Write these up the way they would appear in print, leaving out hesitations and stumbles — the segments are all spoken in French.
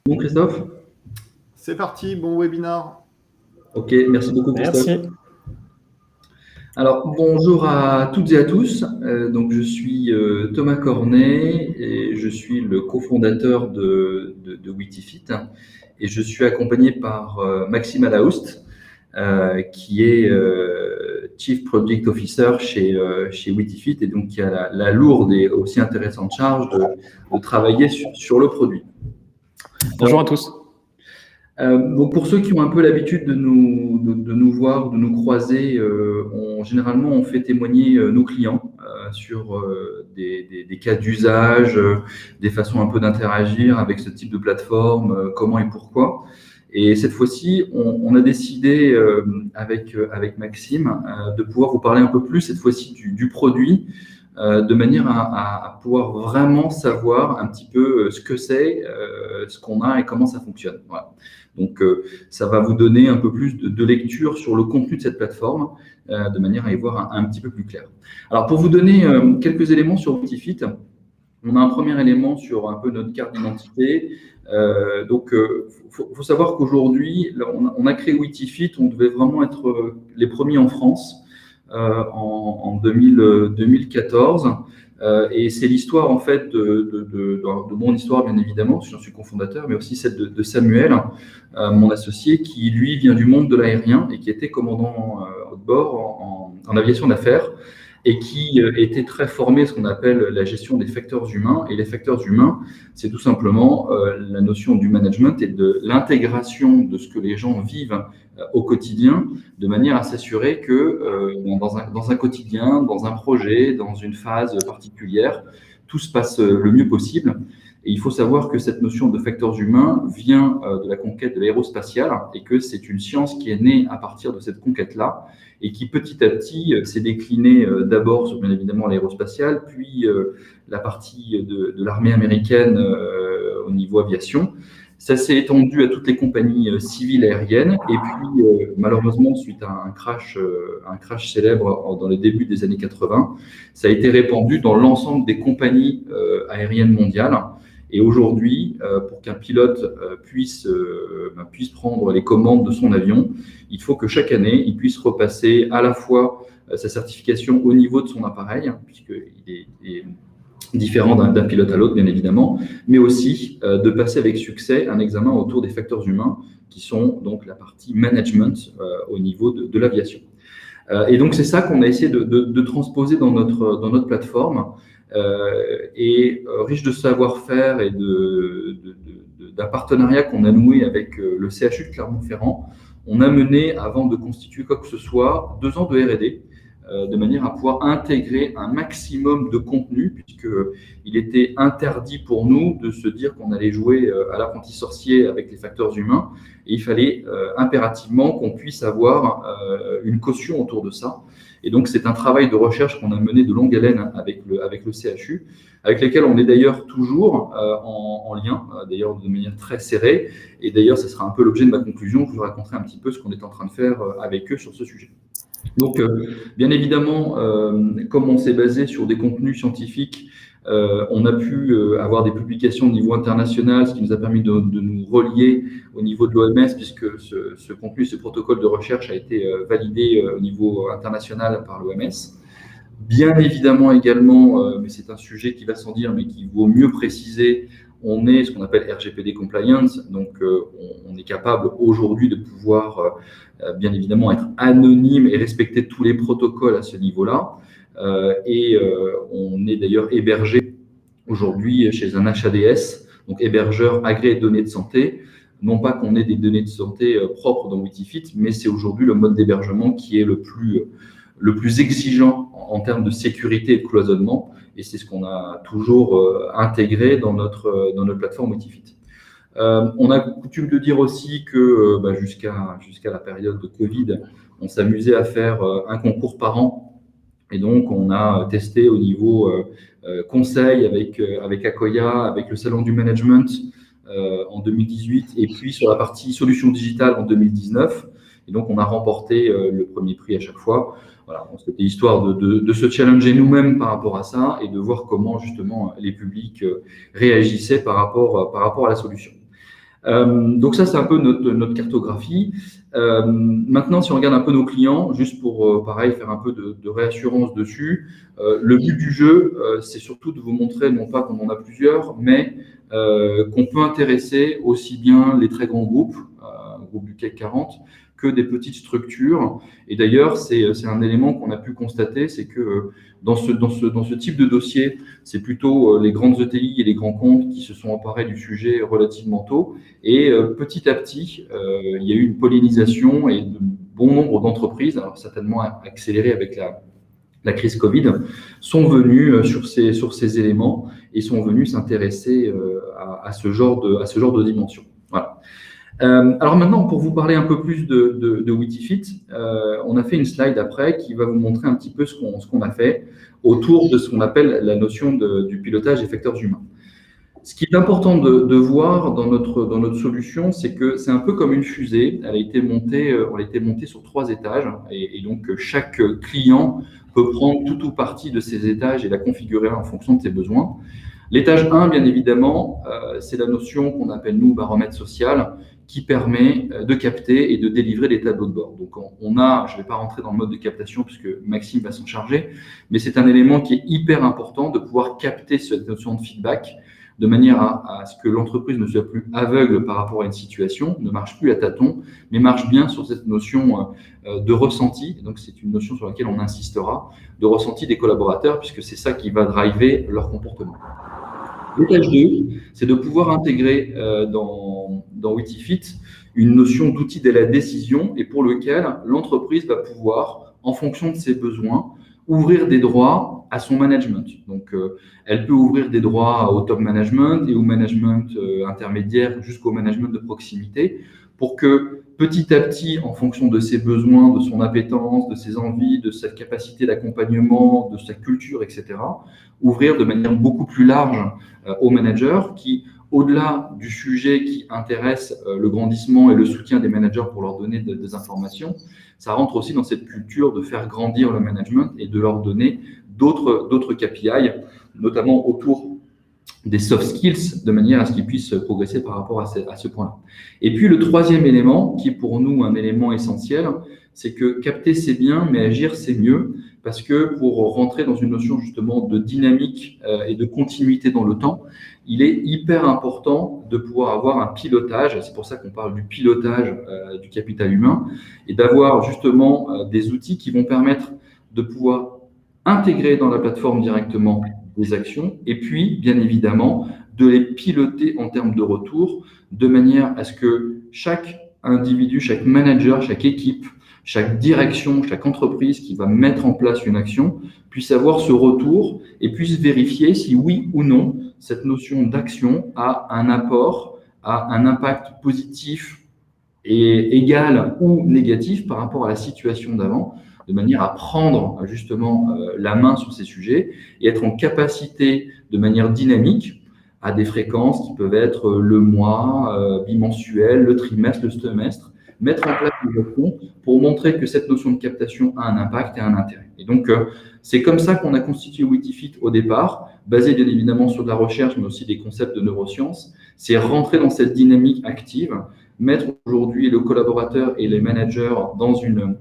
Bon, Christophe? C'est parti, bon webinar. Ok, merci beaucoup, Christophe. Merci. Alors, bonjour à toutes et à tous. Donc, je suis Thomas Cornet et je suis le cofondateur de Witifit. Et je suis accompagné par Maxime Alaoust, qui est Chief Product Officer chez Witifit et donc qui a la lourde et aussi intéressante charge de travailler sur le produit. Bonjour à tous. Donc pour ceux qui ont un peu l'habitude de nous voir, de nous croiser, généralement on fait témoigner nos clients sur des cas d'usage, des façons un peu d'interagir avec ce type de plateforme, comment et pourquoi. Et cette fois-ci, on a décidé avec Maxime de pouvoir vous parler un peu plus cette fois-ci du produit, de manière à pouvoir vraiment savoir un petit peu ce que c'est, ce qu'on a et comment ça fonctionne. Voilà. Donc, ça va vous donner un peu plus de lecture sur le contenu de cette plateforme, de manière à y voir un petit peu plus clair. Alors, pour vous donner quelques éléments sur Witifit, on a un premier élément sur un peu notre carte d'identité. Donc, faut savoir qu'aujourd'hui, on a créé Witifit, on devait vraiment être les premiers en France en 2014. Et c'est l'histoire en fait de mon histoire bien évidemment, parce que j'en suis cofondateur, mais aussi celle de Samuel, mon associé, qui lui vient du monde de l'aérien et qui était commandant de bord en aviation d'affaires et qui était très formé à ce qu'on appelle la gestion des facteurs humains. Et les facteurs humains, c'est tout simplement la notion du management et de l'intégration de ce que les gens vivent au quotidien, de manière à s'assurer que dans un quotidien, dans un projet, dans une phase particulière, tout se passe le mieux possible. Et il faut savoir que cette notion de facteurs humains vient de la conquête de l'aérospatiale et que c'est une science qui est née à partir de cette conquête-là et qui petit à petit s'est déclinée d'abord sur bien évidemment l'aérospatiale, puis la partie de l'armée américaine au niveau aviation. Ça s'est étendu à toutes les compagnies civiles aériennes et puis malheureusement suite à un crash célèbre dans les débuts des années 80, ça a été répandu dans l'ensemble des compagnies aériennes mondiales. Et aujourd'hui, pour qu'un pilote puisse prendre les commandes de son avion, il faut que chaque année, il puisse repasser à la fois sa certification au niveau de son appareil, puisqu'il est différent d'un pilote à l'autre, bien évidemment, mais aussi de passer avec succès un examen autour des facteurs humains, qui sont donc la partie management au niveau de l'aviation. Et donc, c'est ça qu'on a essayé de transposer dans notre plateforme. Et riche de savoir-faire et d'un partenariat qu'on a noué avec le CHU de Clermont-Ferrand, on a mené, avant de constituer quoi que ce soit, 2 ans de R&D, de manière à pouvoir intégrer un maximum de contenu, puisqu'il était interdit pour nous de se dire qu'on allait jouer à l'apprenti sorcier avec les facteurs humains, et il fallait impérativement qu'on puisse avoir une caution autour de ça. Et donc, c'est un travail de recherche qu'on a mené de longue haleine avec le CHU, avec lesquels on est d'ailleurs toujours en lien, d'ailleurs de manière très serrée. Et d'ailleurs, ce sera un peu l'objet de ma conclusion. Je vous raconterai un petit peu ce qu'on est en train de faire avec eux sur ce sujet. Donc, bien évidemment, comme on s'est basé sur des contenus scientifiques, on a pu avoir des publications au niveau international, ce qui nous a permis de nous relier au niveau de l'OMS, puisque ce contenu, ce protocole de recherche a été validé au niveau international par l'OMS. Bien évidemment également, mais c'est un sujet qui va sans dire, mais qui vaut mieux préciser, on est ce qu'on appelle RGPD compliance, donc on est capable aujourd'hui de pouvoir bien évidemment être anonyme et respecter tous les protocoles à ce niveau-là. Et on est d'ailleurs hébergé aujourd'hui chez un HADS, donc hébergeur agréé de données de santé. Non pas qu'on ait des données de santé propres dans Witifit, mais c'est aujourd'hui le mode d'hébergement qui est le plus exigeant en termes de sécurité et de cloisonnement. Et c'est ce qu'on a toujours intégré dans notre plateforme Witifit. On a coutume de dire aussi que jusqu'à la période de Covid, on s'amusait à faire un concours par an. Et donc, on a testé au niveau conseil avec Akoya, avec le Salon du Management en 2018, et puis sur la partie solutions digitales en 2019. Et donc, on a remporté le premier prix à chaque fois. Voilà, c'était histoire de se challenger nous-mêmes par rapport à ça et de voir comment justement les publics réagissaient par rapport à la solution. Donc ça, c'est un peu notre cartographie. Maintenant, si on regarde un peu nos clients, juste pour, pareil, faire un peu de réassurance dessus, le but du jeu, c'est surtout de vous montrer, non pas qu'on en a plusieurs, mais qu'on peut intéresser aussi bien les très grands groupes, groupes du CAC 40, que des petites structures. Et d'ailleurs, c'est un élément qu'on a pu constater, c'est que dans ce type de dossier, c'est plutôt les grandes ETI et les grands comptes qui se sont emparés du sujet relativement tôt. Et petit à petit, il y a eu une pollinisation et de bon nombre d'entreprises, alors certainement accélérées avec la crise Covid, sont venus sur ces éléments et sont venus s'intéresser à ce genre de dimension. Voilà. Alors maintenant, pour vous parler un peu plus de Witifit, on a fait une slide après qui va vous montrer un petit peu ce qu'on a fait autour de ce qu'on appelle la notion du pilotage des facteurs humains. Ce qui est important de voir dans notre solution, c'est que c'est un peu comme une fusée. Elle a été montée sur 3 étages et donc chaque client peut prendre tout ou partie de ces étages et la configurer en fonction de ses besoins. L'étage 1, bien évidemment, c'est la notion qu'on appelle, nous, baromètre social, qui permet de capter et de délivrer des tableaux de bord. Donc, je ne vais pas rentrer dans le mode de captation puisque Maxime va s'en charger, mais c'est un élément qui est hyper important de pouvoir capter cette notion de feedback de manière à ce que l'entreprise ne soit plus aveugle par rapport à une situation, ne marche plus à tâtons, mais marche bien sur cette notion de ressenti. Et donc, c'est une notion sur laquelle on insistera, de ressenti des collaborateurs, puisque c'est ça qui va driver leur comportement. L'étage 2, c'est de pouvoir intégrer dans Witifit une notion d'outil de la décision et pour lequel l'entreprise va pouvoir, en fonction de ses besoins, ouvrir des droits à son management. Donc, elle peut ouvrir des droits au top management et au management intermédiaire jusqu'au management de proximité pour que petit à petit, en fonction de ses besoins, de son appétence, de ses envies, de sa capacité d'accompagnement, de sa culture, etc., ouvrir de manière beaucoup plus large aux managers qui, au-delà du sujet qui intéresse le grandissement et le soutien des managers pour leur donner des informations, ça rentre aussi dans cette culture de faire grandir le management et de leur donner d'autres KPI, notamment autour des soft skills, de manière à ce qu'ils puissent progresser par rapport à ce point-là. Et puis le troisième élément, qui est pour nous un élément essentiel, c'est que capter c'est bien, mais agir c'est mieux, parce que pour rentrer dans une notion justement de dynamique et de continuité dans le temps, il est hyper important de pouvoir avoir un pilotage, c'est pour ça qu'on parle du pilotage du capital humain, et d'avoir justement des outils qui vont permettre de pouvoir intégrer dans la plateforme directement des actions, et puis, bien évidemment, de les piloter en termes de retour, de manière à ce que chaque individu, chaque manager, chaque équipe, chaque direction, chaque entreprise qui va mettre en place une action puisse avoir ce retour et puisse vérifier si oui ou non cette notion d'action a un apport, a un impact positif et égal ou négatif par rapport à la situation d'avant, de manière à prendre justement la main sur ces sujets et être en capacité de manière dynamique à des fréquences qui peuvent être le mois, bimensuel, le trimestre, le semestre, mettre en place des actions pour montrer que cette notion de captation a un impact et un intérêt. Et donc, c'est comme ça qu'on a constitué Witifit au départ, basé bien évidemment sur de la recherche, mais aussi des concepts de neurosciences. C'est rentrer dans cette dynamique active, mettre aujourd'hui le collaborateur et les managers dans une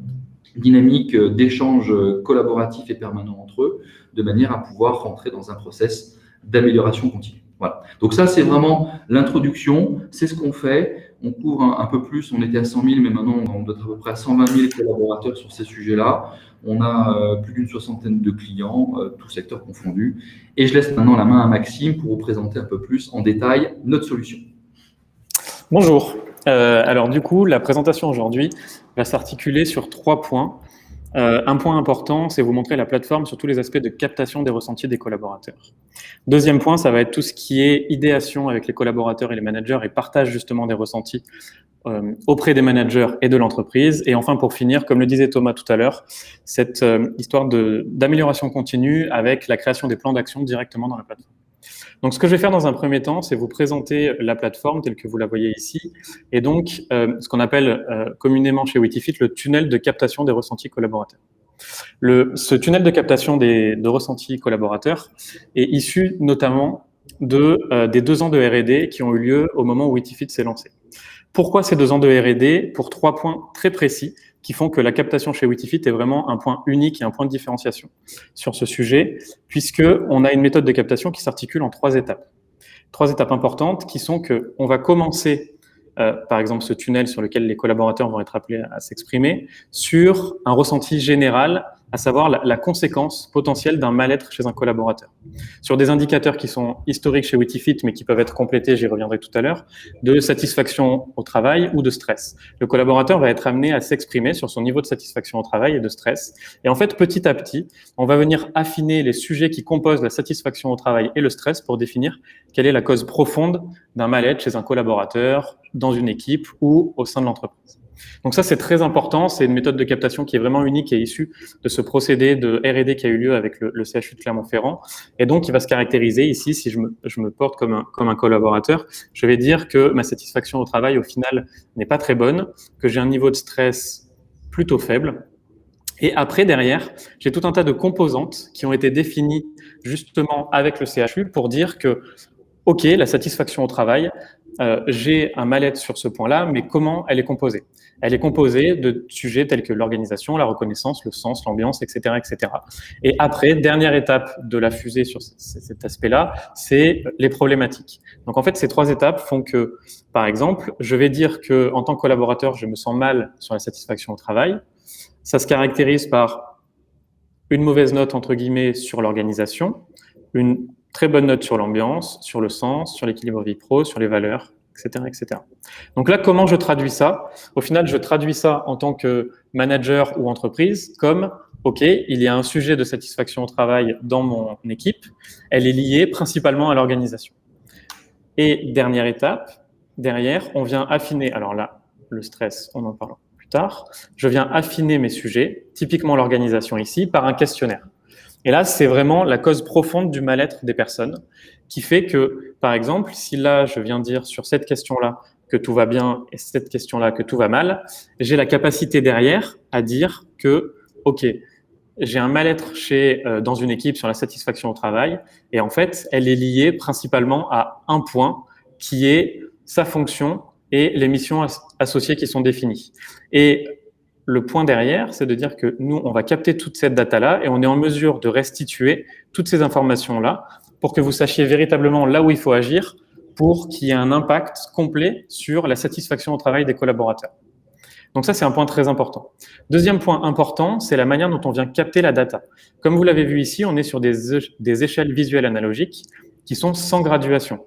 dynamique d'échange collaboratif et permanent entre eux, de manière à pouvoir rentrer dans un process d'amélioration continue. Voilà. Donc ça, c'est vraiment l'introduction, c'est ce qu'on fait. On couvre un peu plus, on était à 100 000, mais maintenant on doit être à peu près à 120 000 collaborateurs sur ces sujets-là. On a plus d'une 60aine de clients, tous secteurs confondus. Et je laisse maintenant la main à Maxime pour vous présenter un peu plus en détail notre solution. Bonjour. Alors du coup, la présentation aujourd'hui va s'articuler sur 3 points. Un point important, c'est vous montrer la plateforme sur tous les aspects de captation des ressentis des collaborateurs. Deuxième point, ça va être tout ce qui est idéation avec les collaborateurs et les managers et partage justement des ressentis auprès des managers et de l'entreprise. Et enfin, pour finir, comme le disait Thomas tout à l'heure, cette histoire d'amélioration continue avec la création des plans d'action directement dans la plateforme. Donc, ce que je vais faire dans un premier temps, c'est vous présenter la plateforme telle que vous la voyez ici, et donc ce qu'on appelle communément chez Witifit le tunnel de captation des ressentis collaborateurs. Ce tunnel de captation de ressentis collaborateurs est issu notamment des 2 ans de R&D qui ont eu lieu au moment où Witifit s'est lancé. Pourquoi ces 2 ans de R&D? Pour 3 points très précis qui font que la captation chez Witifit est vraiment un point unique et un point de différenciation sur ce sujet, puisqu'on a une méthode de captation qui s'articule en 3 étapes. 3 étapes importantes qui sont qu'on va commencer, par exemple, ce tunnel sur lequel les collaborateurs vont être appelés à s'exprimer, sur un ressenti général, à savoir la conséquence potentielle d'un mal-être chez un collaborateur. Sur des indicateurs qui sont historiques chez Witifit, mais qui peuvent être complétés, j'y reviendrai tout à l'heure, de satisfaction au travail ou de stress. Le collaborateur va être amené à s'exprimer sur son niveau de satisfaction au travail et de stress. Et en fait, petit à petit, on va venir affiner les sujets qui composent la satisfaction au travail et le stress pour définir quelle est la cause profonde d'un mal-être chez un collaborateur, dans une équipe ou au sein de l'entreprise. Donc ça, c'est très important. C'est une méthode de captation qui est vraiment unique et issue de ce procédé de R&D qui a eu lieu avec le CHU de Clermont-Ferrand. Et donc, il va se caractériser ici, si je me porte comme un collaborateur, je vais dire que ma satisfaction au travail, au final, n'est pas très bonne, que j'ai un niveau de stress plutôt faible. Et après, derrière, j'ai tout un tas de composantes qui ont été définies justement avec le CHU pour dire que, OK, la satisfaction au travail, j'ai un mal-être sur ce point-là, mais comment elle est composée? Elle est composée de sujets tels que l'organisation, la reconnaissance, le sens, l'ambiance, etc., etc. Et après, dernière étape de la fusée sur cet aspect-là, c'est les problématiques. Donc en fait, ces 3 étapes font que, par exemple, je vais dire que en tant que collaborateur, je me sens mal sur la satisfaction au travail. Ça se caractérise par une mauvaise note, entre guillemets, sur l'organisation, une très bonne note sur l'ambiance, sur le sens, sur l'équilibre vie pro, sur les valeurs, etc., etc. Donc là, comment je traduis ça? Au final, je traduis ça en tant que manager ou entreprise comme, OK, il y a un sujet de satisfaction au travail dans mon équipe, elle est liée principalement à l'organisation. Et dernière étape, derrière, on vient affiner, alors là, le stress, on en parlera plus tard, je viens affiner mes sujets, typiquement l'organisation ici, par un questionnaire. Et là, c'est vraiment la cause profonde du mal-être des personnes qui fait que, par exemple, si là, je viens dire sur cette question-là que tout va bien et cette question-là que tout va mal, j'ai la capacité derrière à dire que, OK, j'ai un mal-être dans une équipe sur la satisfaction au travail et en fait, elle est liée principalement à un point qui est sa fonction et les missions associées qui sont définies. Et le point derrière, c'est de dire que nous, on va capter toute cette data-là et on est en mesure de restituer toutes ces informations-là pour que vous sachiez véritablement là où il faut agir pour qu'il y ait un impact complet sur la satisfaction au travail des collaborateurs. Donc ça, c'est un point très important. Deuxième point important, c'est la manière dont on vient capter la data. Comme vous l'avez vu ici, on est sur des échelles visuelles analogiques qui sont sans graduation.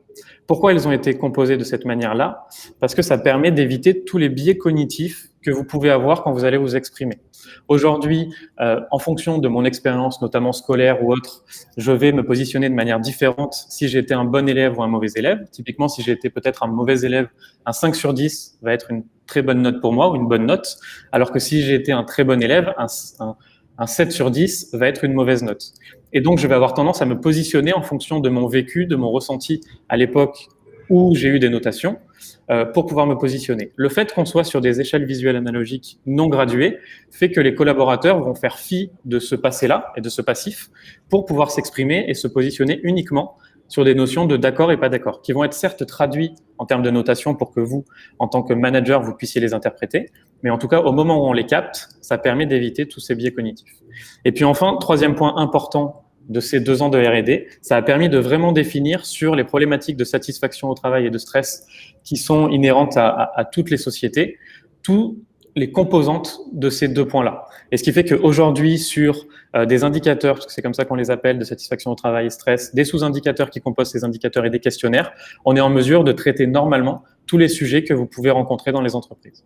Pourquoi elles ont été composées de cette manière-là? Parce que ça permet d'éviter tous les biais cognitifs que vous pouvez avoir quand vous allez vous exprimer. Aujourd'hui, en fonction de mon expérience, notamment scolaire ou autre, je vais me positionner de manière différente si j'ai été un bon élève ou un mauvais élève. Typiquement, si j'ai été peut-être un mauvais élève, un 5 sur 10 va être une très bonne note pour moi ou une bonne note, alors que si j'ai été un très bon élève, un 7 sur 10 va être une mauvaise note. Et donc, je vais avoir tendance à me positionner en fonction de mon vécu, de mon ressenti à l'époque où j'ai eu des notations pour pouvoir me positionner. Le fait qu'on soit sur des échelles visuelles analogiques non graduées fait que les collaborateurs vont faire fi de ce passé-là et de ce passif pour pouvoir s'exprimer et se positionner uniquement sur des notions de d'accord et pas d'accord, qui vont être certes traduits en termes de notation pour que vous, en tant que manager, vous puissiez les interpréter, mais en tout cas, au moment où on les capte, ça permet d'éviter tous ces biais cognitifs. Et puis enfin, troisième point important de ces 2 ans de R&D, ça a permis de vraiment définir sur les problématiques de satisfaction au travail et de stress qui sont inhérentes à toutes les sociétés, toutes les composantes de ces 2 points-là. Et ce qui fait qu'aujourd'hui, sur des indicateurs, parce que c'est comme ça qu'on les appelle, de satisfaction au travail et stress, des sous-indicateurs qui composent ces indicateurs et des questionnaires, on est en mesure de traiter normalement tous les sujets que vous pouvez rencontrer dans les entreprises.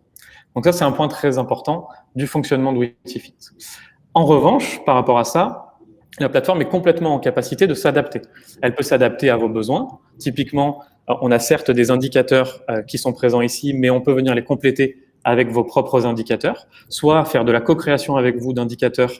Donc ça, c'est un point très important du fonctionnement de Witifit. En revanche, par rapport à ça, la plateforme est complètement en capacité de s'adapter. Elle peut s'adapter à vos besoins. Typiquement, on a certes des indicateurs qui sont présents ici, mais on peut venir les compléter avec vos propres indicateurs, soit faire de la co-création avec vous d'indicateurs,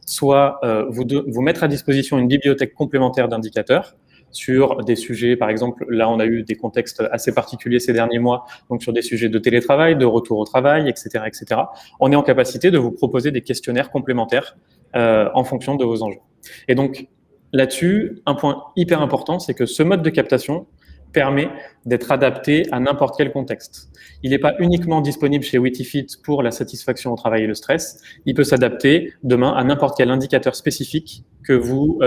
soit vous mettre à disposition une bibliothèque complémentaire d'indicateurs sur des sujets, par exemple, là on a eu des contextes assez particuliers ces derniers mois, donc sur des sujets de télétravail, de retour au travail, etc., etc. On est en capacité de vous proposer des questionnaires complémentaires en fonction de vos enjeux. Et donc, là-dessus, un point hyper important, c'est que ce mode de captation permet d'être adapté à n'importe quel contexte. Il n'est pas uniquement disponible chez Witifit pour la satisfaction au travail et le stress, il peut s'adapter demain à n'importe quel indicateur spécifique que vous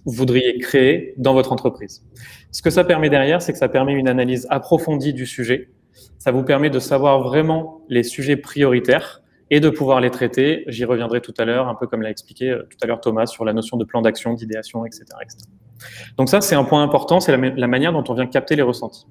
voudriez créer dans votre entreprise. Ce que ça permet derrière, c'est que ça permet une analyse approfondie du sujet. Ça vous permet de savoir vraiment les sujets prioritaires et de pouvoir les traiter. J'y reviendrai tout à l'heure, un peu comme l'a expliqué tout à l'heure Thomas, sur la notion de plan d'action, d'idéation, etc., etc. Donc ça, c'est un point important, c'est la manière dont on vient capter les ressentis.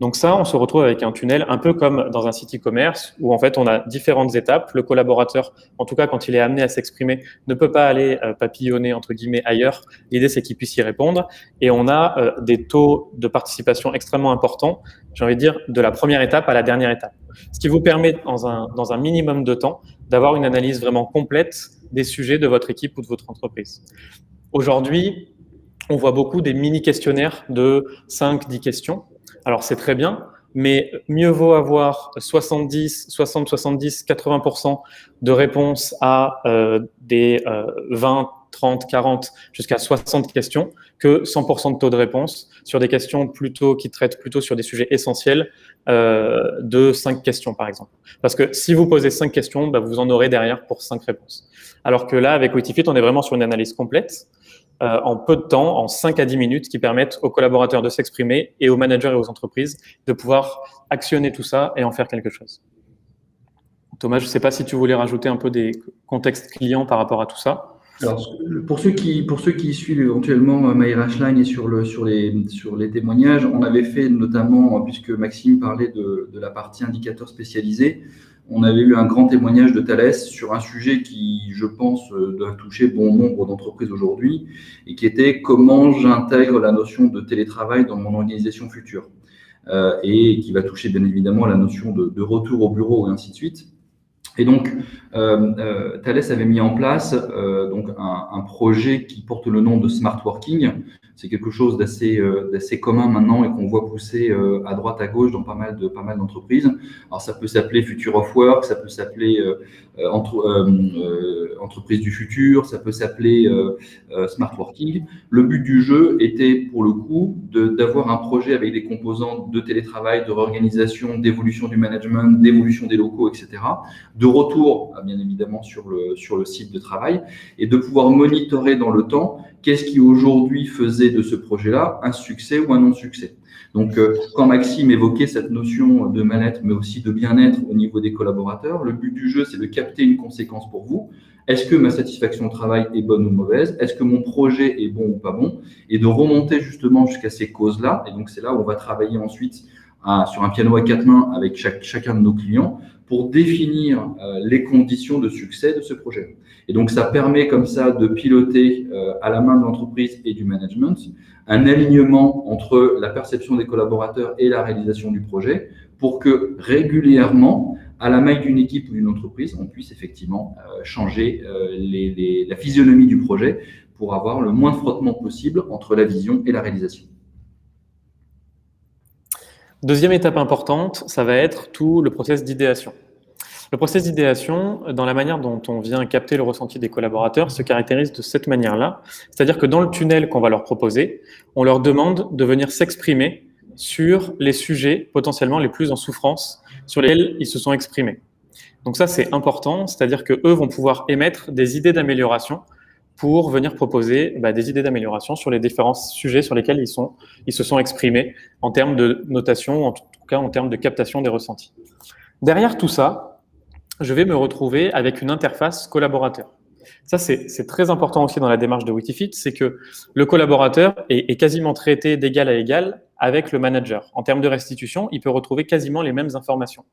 Donc ça, on se retrouve avec un tunnel un peu comme dans un site e-commerce où en fait on a différentes étapes. Le collaborateur, en tout cas quand il est amené à s'exprimer, ne peut pas aller papillonner entre guillemets ailleurs. L'idée c'est qu'il puisse y répondre et on a des taux de participation extrêmement importants, j'ai envie de dire de la première étape à la dernière étape. Ce qui vous permet dans un minimum de temps d'avoir une analyse vraiment complète des sujets de votre équipe ou de votre entreprise. Aujourd'hui, on voit beaucoup des mini-questionnaires de 5-10 questions. Alors, c'est très bien, mais mieux vaut avoir 70, 80% de réponses à des 20, 30, 40, jusqu'à 60 questions que 100% de taux de réponse sur des questions qui traitent plutôt sur des sujets essentiels de 5 questions, par exemple. Parce que si vous posez 5 questions, vous en aurez derrière pour 5 réponses. Alors que là, avec Witifit, on est vraiment sur une analyse complète. En peu de temps, en 5 à 10 minutes, qui permettent aux collaborateurs de s'exprimer et aux managers et aux entreprises de pouvoir actionner tout ça et en faire quelque chose. Thomas, je ne sais pas si tu voulais rajouter un peu des contextes clients par rapport à tout ça. Alors, pour ceux qui suivent éventuellement MyRashline et sur les témoignages, on avait fait notamment, puisque Maxime parlait de la partie indicateur spécialisé, on avait eu un grand témoignage de Thales sur un sujet qui, je pense, doit toucher bon nombre d'entreprises aujourd'hui et qui était comment j'intègre la notion de télétravail dans mon organisation future et qui va toucher bien évidemment la notion de retour au bureau et ainsi de suite. Et donc, Thales avait mis en place donc un projet qui porte le nom de Smart Working. C'est quelque chose d'assez commun maintenant et qu'on voit pousser à droite, à gauche dans pas mal d'entreprises. Alors, ça peut s'appeler Future of Work, ça peut s'appeler Entreprise du futur, ça peut s'appeler Smart Working. Le but du jeu était, pour le coup, d'avoir un projet avec des composants de télétravail, de réorganisation, d'évolution du management, d'évolution des locaux, etc., de retour, bien évidemment, sur le site de travail et de pouvoir monitorer dans le temps qu'est-ce qui aujourd'hui faisait de ce projet-là un succès ou un non-succès. Donc, quand Maxime évoquait cette notion de mal-être, mais aussi de bien-être au niveau des collaborateurs, le but du jeu, c'est de capter une conséquence pour vous. Est-ce que ma satisfaction au travail est bonne ou mauvaise? Est-ce que mon projet est bon ou pas bon? Et de remonter justement jusqu'à ces causes-là. Et donc, c'est là où on va travailler ensuite sur un piano à 4 mains avec chacun de nos clients pour définir les conditions de succès de ce projet. Et donc, ça permet comme ça de piloter à la main de l'entreprise et du management un alignement entre la perception des collaborateurs et la réalisation du projet pour que régulièrement, à la maille d'une équipe ou d'une entreprise, on puisse effectivement changer la physionomie du projet pour avoir le moins de frottement possible entre la vision et la réalisation. Deuxième étape importante, ça va être tout le process d'idéation. Le process d'idéation, dans la manière dont on vient capter le ressenti des collaborateurs, se caractérise de cette manière-là. C'est-à-dire que dans le tunnel qu'on va leur proposer, on leur demande de venir s'exprimer sur les sujets potentiellement les plus en souffrance sur lesquels ils se sont exprimés. Donc ça, c'est important, c'est-à-dire qu'eux vont pouvoir émettre des idées d'amélioration pour venir proposer des idées d'amélioration sur les différents sujets sur lesquels ils se sont exprimés en termes de notation, en tout cas en termes de captation des ressentis. Derrière tout ça, je vais me retrouver avec une interface collaborateur. Ça, c'est très important aussi dans la démarche de Witifit, c'est que le collaborateur est quasiment traité d'égal à égal avec le manager. En termes de restitution, il peut retrouver quasiment les mêmes informations.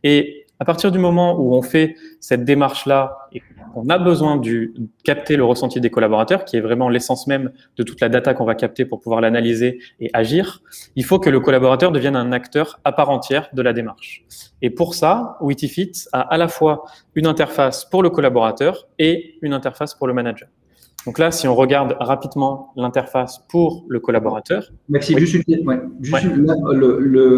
Et à partir du moment où on fait cette démarche-là et qu'on a besoin de capter le ressenti des collaborateurs, qui est vraiment l'essence même de toute la data qu'on va capter pour pouvoir l'analyser et agir, il faut que le collaborateur devienne un acteur à part entière de la démarche. Et pour ça, Witifit a à la fois une interface pour le collaborateur et une interface pour le manager. Donc là, si on regarde rapidement l'interface pour le collaborateur. Maxime, oui.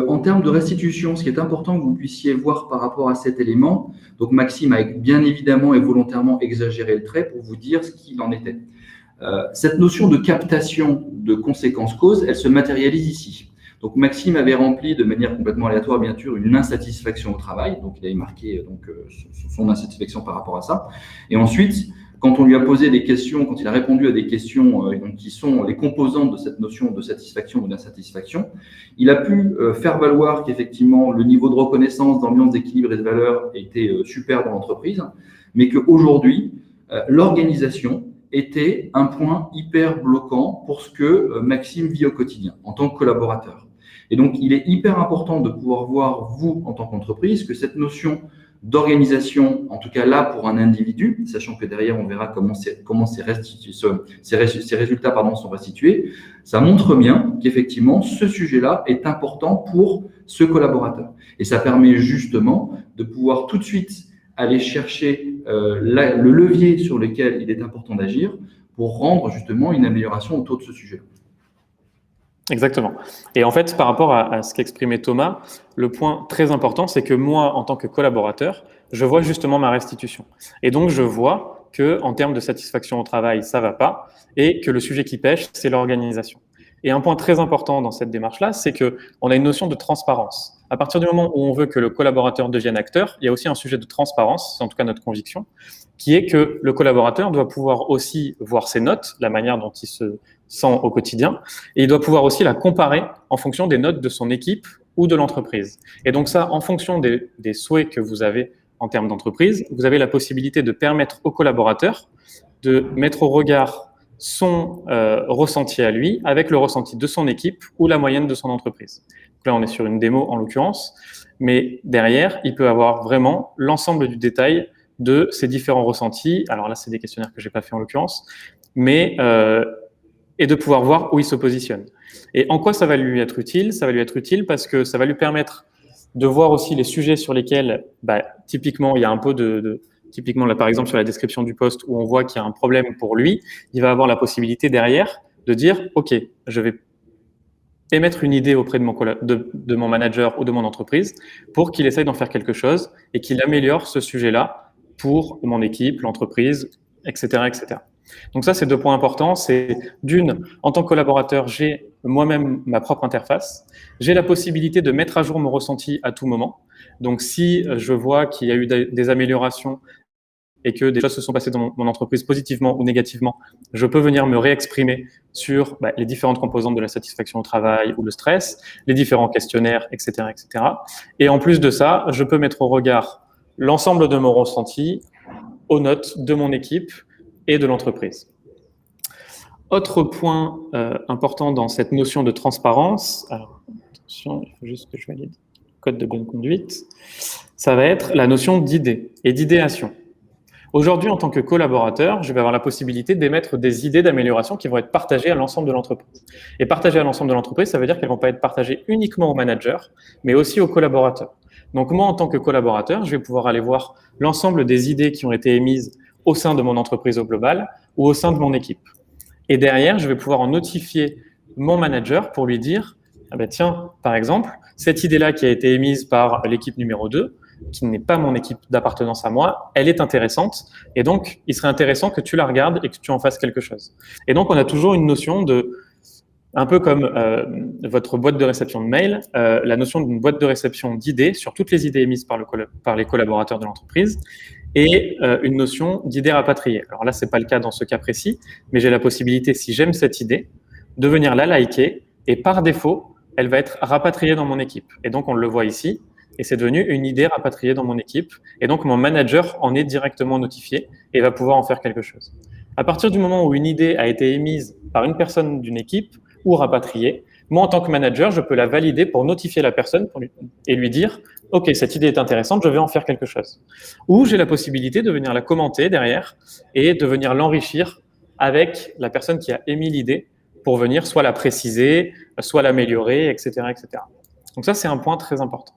En termes de restitution, ce qui est important que vous puissiez voir par rapport à cet élément, donc Maxime a bien évidemment et volontairement exagéré le trait pour vous dire ce qu'il en était. Cette notion de captation de conséquences causes, elle se matérialise ici. Donc Maxime avait rempli de manière complètement aléatoire, bien sûr, une insatisfaction au travail. Donc il avait marqué son insatisfaction par rapport à ça. Et ensuite, quand on lui a posé des questions, quand il a répondu à des questions donc, qui sont les composantes de cette notion de satisfaction ou d'insatisfaction, il a pu faire valoir qu'effectivement le niveau de reconnaissance, d'ambiance, d'équilibre et de valeur était super dans l'entreprise, mais qu'aujourd'hui, l'organisation était un point hyper bloquant pour ce que Maxime vit au quotidien en tant que collaborateur. Et donc, il est hyper important de pouvoir voir, vous, en tant qu'entreprise, que cette notion d'organisation, en tout cas là pour un individu, sachant que derrière on verra comment ces résultats sont restitués, ça montre bien qu'effectivement ce sujet-là est important pour ce collaborateur. Et ça permet justement de pouvoir tout de suite aller chercher le levier sur lequel il est important d'agir pour rendre justement une amélioration autour de ce sujet. Exactement. Et en fait, par rapport à ce qu'exprimait Thomas, le point très important, c'est que moi, en tant que collaborateur, je vois justement ma restitution. Et donc, je vois qu'en termes de satisfaction au travail, ça ne va pas, et que le sujet qui pêche, c'est l'organisation. Et un point très important dans cette démarche-là, c'est qu'on a une notion de transparence. À partir du moment où on veut que le collaborateur devienne acteur, il y a aussi un sujet de transparence, c'est en tout cas notre conviction, qui est que le collaborateur doit pouvoir aussi voir ses notes, la manière dont il se sent au quotidien, et il doit pouvoir aussi la comparer en fonction des notes de son équipe ou de l'entreprise. Et donc ça, en fonction des souhaits que vous avez en termes d'entreprise, vous avez la possibilité de permettre au collaborateur de mettre au regard son ressenti à lui avec le ressenti de son équipe ou la moyenne de son entreprise. Donc là, on est sur une démo en l'occurrence, mais derrière, il peut avoir vraiment l'ensemble du détail de ces différents ressentis. Alors là, c'est des questionnaires que je n'ai pas fait en l'occurrence, mais et de pouvoir voir où il se positionne. Et en quoi ça va lui être utile? Ça va lui être utile parce que ça va lui permettre de voir aussi les sujets sur lesquels, typiquement, il y a un peu typiquement, là, par exemple, sur la description du poste où on voit qu'il y a un problème pour lui, il va avoir la possibilité derrière de dire « Ok, je vais émettre une idée auprès de mon manager ou de mon entreprise pour qu'il essaye d'en faire quelque chose et qu'il améliore ce sujet-là pour mon équipe, l'entreprise, etc., etc. » Donc ça, c'est 2 points importants. C'est d'une, en tant que collaborateur, j'ai moi-même ma propre interface. J'ai la possibilité de mettre à jour mon ressenti à tout moment. Donc si je vois qu'il y a eu des améliorations et que des choses se sont passées dans mon entreprise positivement ou négativement, je peux venir me réexprimer sur les différentes composantes de la satisfaction au travail ou le stress, les différents questionnaires, etc., etc. Et en plus de ça, je peux mettre au regard l'ensemble de mon ressenti aux notes de mon équipe et de l'entreprise. Autre point important dans cette notion de transparence, alors attention, il faut juste que je valide le code de bonne conduite, ça va être la notion d'idée et d'idéation. Aujourd'hui, en tant que collaborateur, je vais avoir la possibilité d'émettre des idées d'amélioration qui vont être partagées à l'ensemble de l'entreprise. Et partagées à l'ensemble de l'entreprise, ça veut dire qu'elles ne vont pas être partagées uniquement au manager, mais aussi aux collaborateurs. Donc moi, en tant que collaborateur, je vais pouvoir aller voir l'ensemble des idées qui ont été émises au sein de mon entreprise au global ou au sein de mon équipe. Et derrière, je vais pouvoir en notifier mon manager pour lui dire tiens, par exemple, cette idée-là qui a été émise par l'équipe numéro 2, qui n'est pas mon équipe d'appartenance à moi, elle est intéressante. Et donc, il serait intéressant que tu la regardes et que tu en fasses quelque chose. Et donc, on a toujours une notion de, un peu comme votre boîte de réception de mail, la notion d'une boîte de réception d'idées sur toutes les idées émises par les collaborateurs de l'entreprise et une notion d'idées rapatriées. Alors là, ce n'est pas le cas dans ce cas précis, mais j'ai la possibilité, si j'aime cette idée, de venir la liker et par défaut, elle va être rapatriée dans mon équipe. Et donc, on le voit ici, et c'est devenu une idée rapatriée dans mon équipe. Et donc, mon manager en est directement notifié et va pouvoir en faire quelque chose. À partir du moment où une idée a été émise par une personne d'une équipe ou rapatriée, moi, en tant que manager, je peux la valider pour notifier la personne et lui dire « Ok, cette idée est intéressante, je vais en faire quelque chose. » Ou j'ai la possibilité de venir la commenter derrière et de venir l'enrichir avec la personne qui a émis l'idée pour venir soit la préciser, soit l'améliorer, etc., etc. Donc ça, c'est un point très important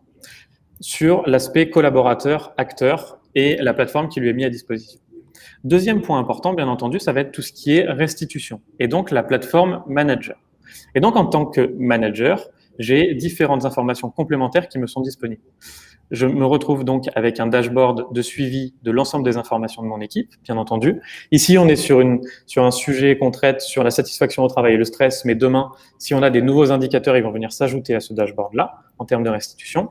sur l'aspect collaborateur, acteur et la plateforme qui lui est mise à disposition. Deuxième point important, bien entendu, ça va être tout ce qui est restitution et donc la plateforme manager. Et donc, en tant que manager, j'ai différentes informations complémentaires qui me sont disponibles. Je me retrouve donc avec un dashboard de suivi de l'ensemble des informations de mon équipe, bien entendu. Ici, on est sur un sujet qu'on traite sur la satisfaction au travail et le stress, mais demain, si on a des nouveaux indicateurs, ils vont venir s'ajouter à ce dashboard-là en termes de restitution.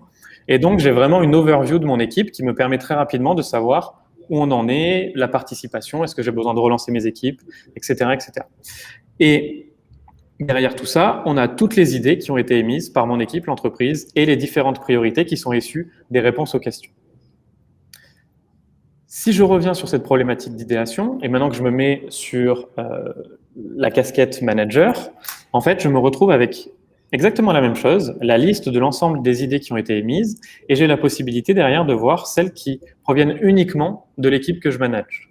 Et donc, j'ai vraiment une overview de mon équipe qui me permet très rapidement de savoir où on en est, la participation, est-ce que j'ai besoin de relancer mes équipes, etc., etc. Et derrière tout ça, on a toutes les idées qui ont été émises par mon équipe, l'entreprise, et les différentes priorités qui sont issues des réponses aux questions. Si je reviens sur cette problématique d'idéation, et maintenant que je me mets sur la casquette manager, en fait, je me retrouve avec exactement la même chose, la liste de l'ensemble des idées qui ont été émises, et j'ai la possibilité derrière de voir celles qui proviennent uniquement de l'équipe que je manage.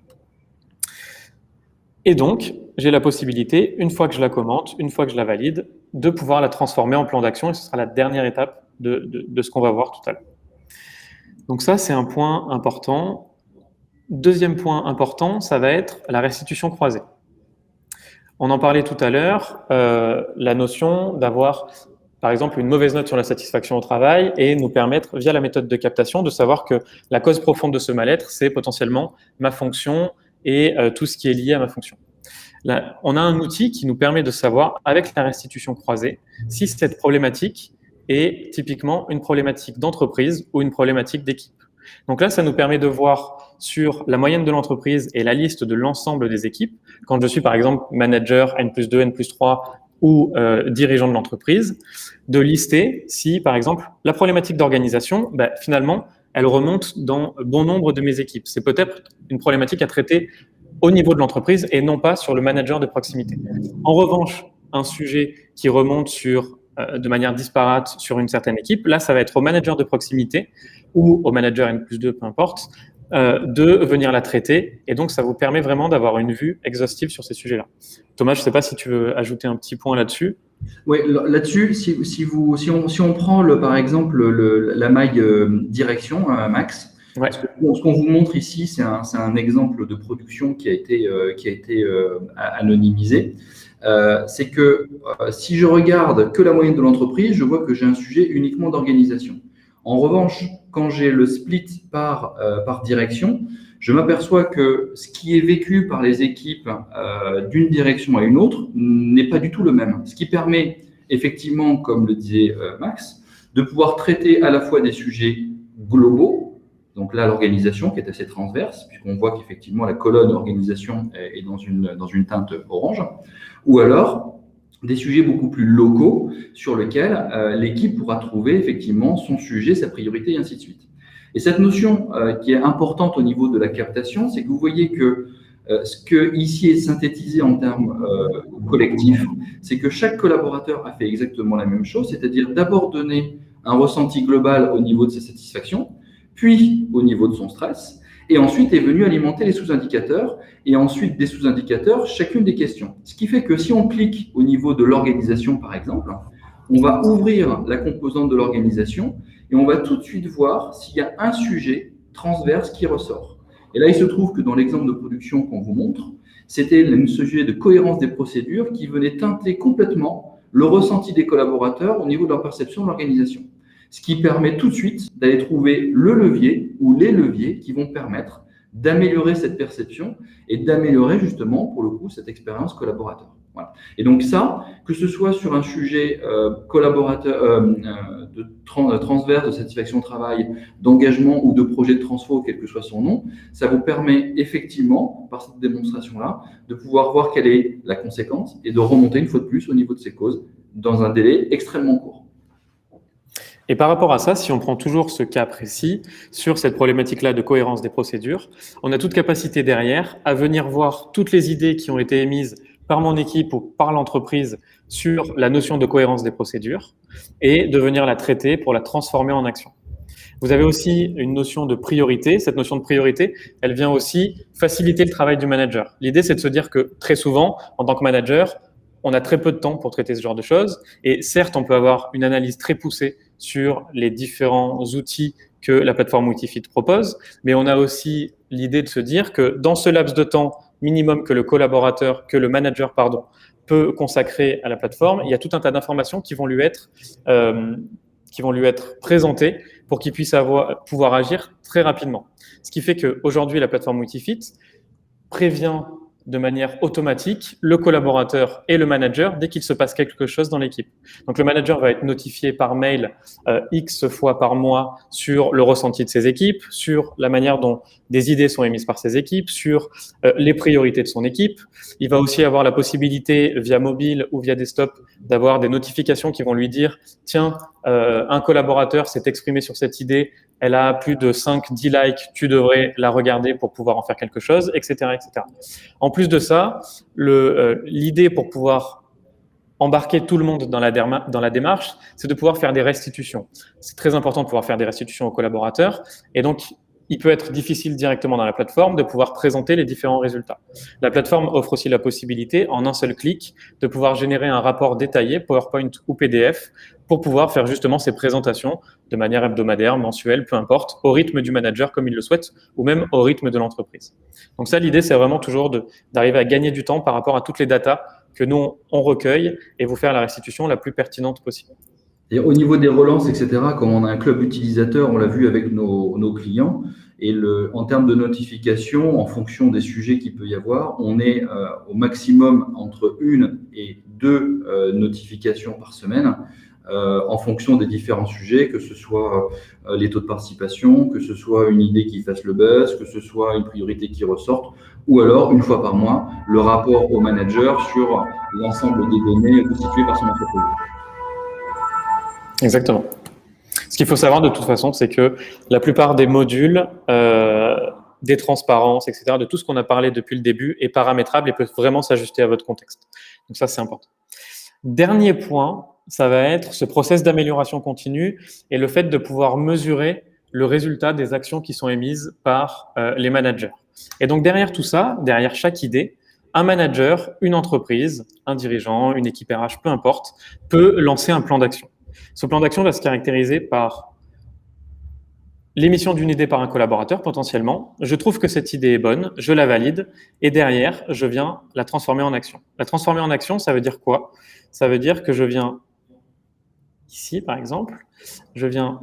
Et donc, j'ai la possibilité, une fois que je la commente, une fois que je la valide, de pouvoir la transformer en plan d'action, et ce sera la dernière étape de ce qu'on va voir tout à l'heure. Donc ça, c'est un point important. Deuxième point important, ça va être la restitution croisée. On en parlait tout à l'heure, la notion d'avoir, par exemple, une mauvaise note sur la satisfaction au travail et nous permettre, via la méthode de captation, de savoir que la cause profonde de ce mal-être, c'est potentiellement ma fonction et tout ce qui est lié à ma fonction. Là, on a un outil qui nous permet de savoir, avec la restitution croisée, si cette problématique est typiquement une problématique d'entreprise ou une problématique d'équipe. Donc là, ça nous permet de voir sur la moyenne de l'entreprise et la liste de l'ensemble des équipes, quand je suis par exemple manager N+2, N+3 ou dirigeant de l'entreprise, de lister si par exemple la problématique d'organisation, finalement, elle remonte dans bon nombre de mes équipes. C'est peut-être une problématique à traiter au niveau de l'entreprise et non pas sur le manager de proximité. En revanche, un sujet qui remonte de manière disparate sur une certaine équipe, là, ça va être au manager de proximité ou au manager N+2, peu importe, de venir la traiter. Et donc, ça vous permet vraiment d'avoir une vue exhaustive sur ces sujets-là. Thomas, je ne sais pas si tu veux ajouter un petit point là-dessus. Oui, là-dessus, si on prend par exemple la maille direction, Max, ouais. Ce qu'on vous montre ici, c'est un exemple de production qui a été anonymisé. C'est que si je regarde que la moyenne de l'entreprise, je vois que j'ai un sujet uniquement d'organisation. En revanche, quand j'ai le split par direction, je m'aperçois que ce qui est vécu par les équipes d'une direction à une autre n'est pas du tout le même. Ce qui permet effectivement, comme le disait Max, de pouvoir traiter à la fois des sujets globaux, donc là l'organisation qui est assez transverse, puisqu'on voit qu'effectivement la colonne organisation est dans une teinte orange, ou alors des sujets beaucoup plus locaux sur lesquels l'équipe pourra trouver effectivement son sujet, sa priorité et ainsi de suite. Et cette notion qui est importante au niveau de la captation, c'est que vous voyez que ce que ici est synthétisé en termes collectifs, c'est que chaque collaborateur a fait exactement la même chose, c'est-à-dire d'abord donner un ressenti global au niveau de sa satisfaction, puis au niveau de son stress, et ensuite est venu alimenter les sous-indicateurs, et ensuite des sous-indicateurs, chacune des questions. Ce qui fait que si on clique au niveau de l'organisation, par exemple, on va ouvrir la composante de l'organisation et on va tout de suite voir s'il y a un sujet transverse qui ressort. Et là, il se trouve que dans l'exemple de production qu'on vous montre, c'était un sujet de cohérence des procédures qui venait teinter complètement le ressenti des collaborateurs au niveau de leur perception de l'organisation. Ce qui permet tout de suite d'aller trouver le levier ou les leviers qui vont permettre d'améliorer cette perception et d'améliorer justement, pour le coup, cette expérience collaborateur. Voilà. Et donc ça, que ce soit sur un sujet transverse de satisfaction au travail, d'engagement ou de projet de transfo, quel que soit son nom, ça vous permet effectivement, par cette démonstration-là, de pouvoir voir quelle est la conséquence et de remonter une fois de plus au niveau de ces causes dans un délai extrêmement court. Et par rapport à ça, si on prend toujours ce cas précis sur cette problématique-là de cohérence des procédures, on a toute capacité derrière à venir voir toutes les idées qui ont été émises par mon équipe ou par l'entreprise sur la notion de cohérence des procédures et de venir la traiter pour la transformer en action. Vous avez aussi une notion de priorité. Cette notion de priorité, elle vient aussi faciliter le travail du manager. L'idée, c'est de se dire que très souvent, en tant que manager, on a très peu de temps pour traiter ce genre de choses. Et certes, on peut avoir une analyse très poussée sur les différents outils que la plateforme Witifit propose, mais on a aussi l'idée de se dire que dans ce laps de temps minimum que le manager peut consacrer à la plateforme, il y a tout un tas d'informations qui vont lui être présentées pour qu'il puisse pouvoir agir très rapidement. Ce qui fait qu'aujourd'hui, la plateforme Witifit prévient de manière automatique le collaborateur et le manager dès qu'il se passe quelque chose dans l'équipe. Donc, le manager va être notifié par mail X fois par mois sur le ressenti de ses équipes, sur la manière dont des idées sont émises par ses équipes, sur les priorités de son équipe. Il va aussi avoir la possibilité, via mobile ou via desktop, d'avoir des notifications qui vont lui dire « Tiens, un collaborateur s'est exprimé sur cette idée, elle a plus de 5-10 likes, tu devrais la regarder pour pouvoir en faire quelque chose, etc. etc. » En plus de ça, l'idée pour pouvoir embarquer tout le monde dans la démarche, c'est de pouvoir faire des restitutions. C'est très important de pouvoir faire des restitutions aux collaborateurs. Et donc, il peut être difficile directement dans la plateforme de pouvoir présenter les différents résultats. La plateforme offre aussi la possibilité, en un seul clic, de pouvoir générer un rapport détaillé, PowerPoint ou PDF, pour pouvoir faire justement ces présentations de manière hebdomadaire, mensuelle, peu importe, au rythme du manager comme il le souhaite, ou même au rythme de l'entreprise. Donc ça, l'idée, c'est vraiment toujours d'arriver à gagner du temps par rapport à toutes les datas que nous, on recueille et vous faire la restitution la plus pertinente possible. Et au niveau des relances, etc., comme on a un club utilisateur, on l'a vu avec nos clients, et en termes de notification, en fonction des sujets qu'il peut y avoir, on est au maximum entre 1 et 2 notifications par semaine, en fonction des différents sujets, que ce soit les taux de participation, que ce soit une idée qui fasse le buzz, que ce soit une priorité qui ressorte, ou alors, une fois par mois, le rapport au manager sur l'ensemble des données constituées par son entreprise. Exactement. Ce qu'il faut savoir de toute façon, c'est que la plupart des modules, des transparences, etc., de tout ce qu'on a parlé depuis le début est paramétrable et peut vraiment s'ajuster à votre contexte. Donc ça, c'est important. Dernier point, ça va être ce process d'amélioration continue et le fait de pouvoir mesurer le résultat des actions qui sont émises par les managers. Et donc derrière tout ça, derrière chaque idée, un manager, une entreprise, un dirigeant, une équipe RH, peu importe, peut lancer un plan d'action. Ce plan d'action va se caractériser par l'émission d'une idée par un collaborateur potentiellement. Je trouve que cette idée est bonne, je la valide et derrière, je viens la transformer en action. La transformer en action, ça veut dire quoi? Ça veut dire que je viens ici, par exemple, je viens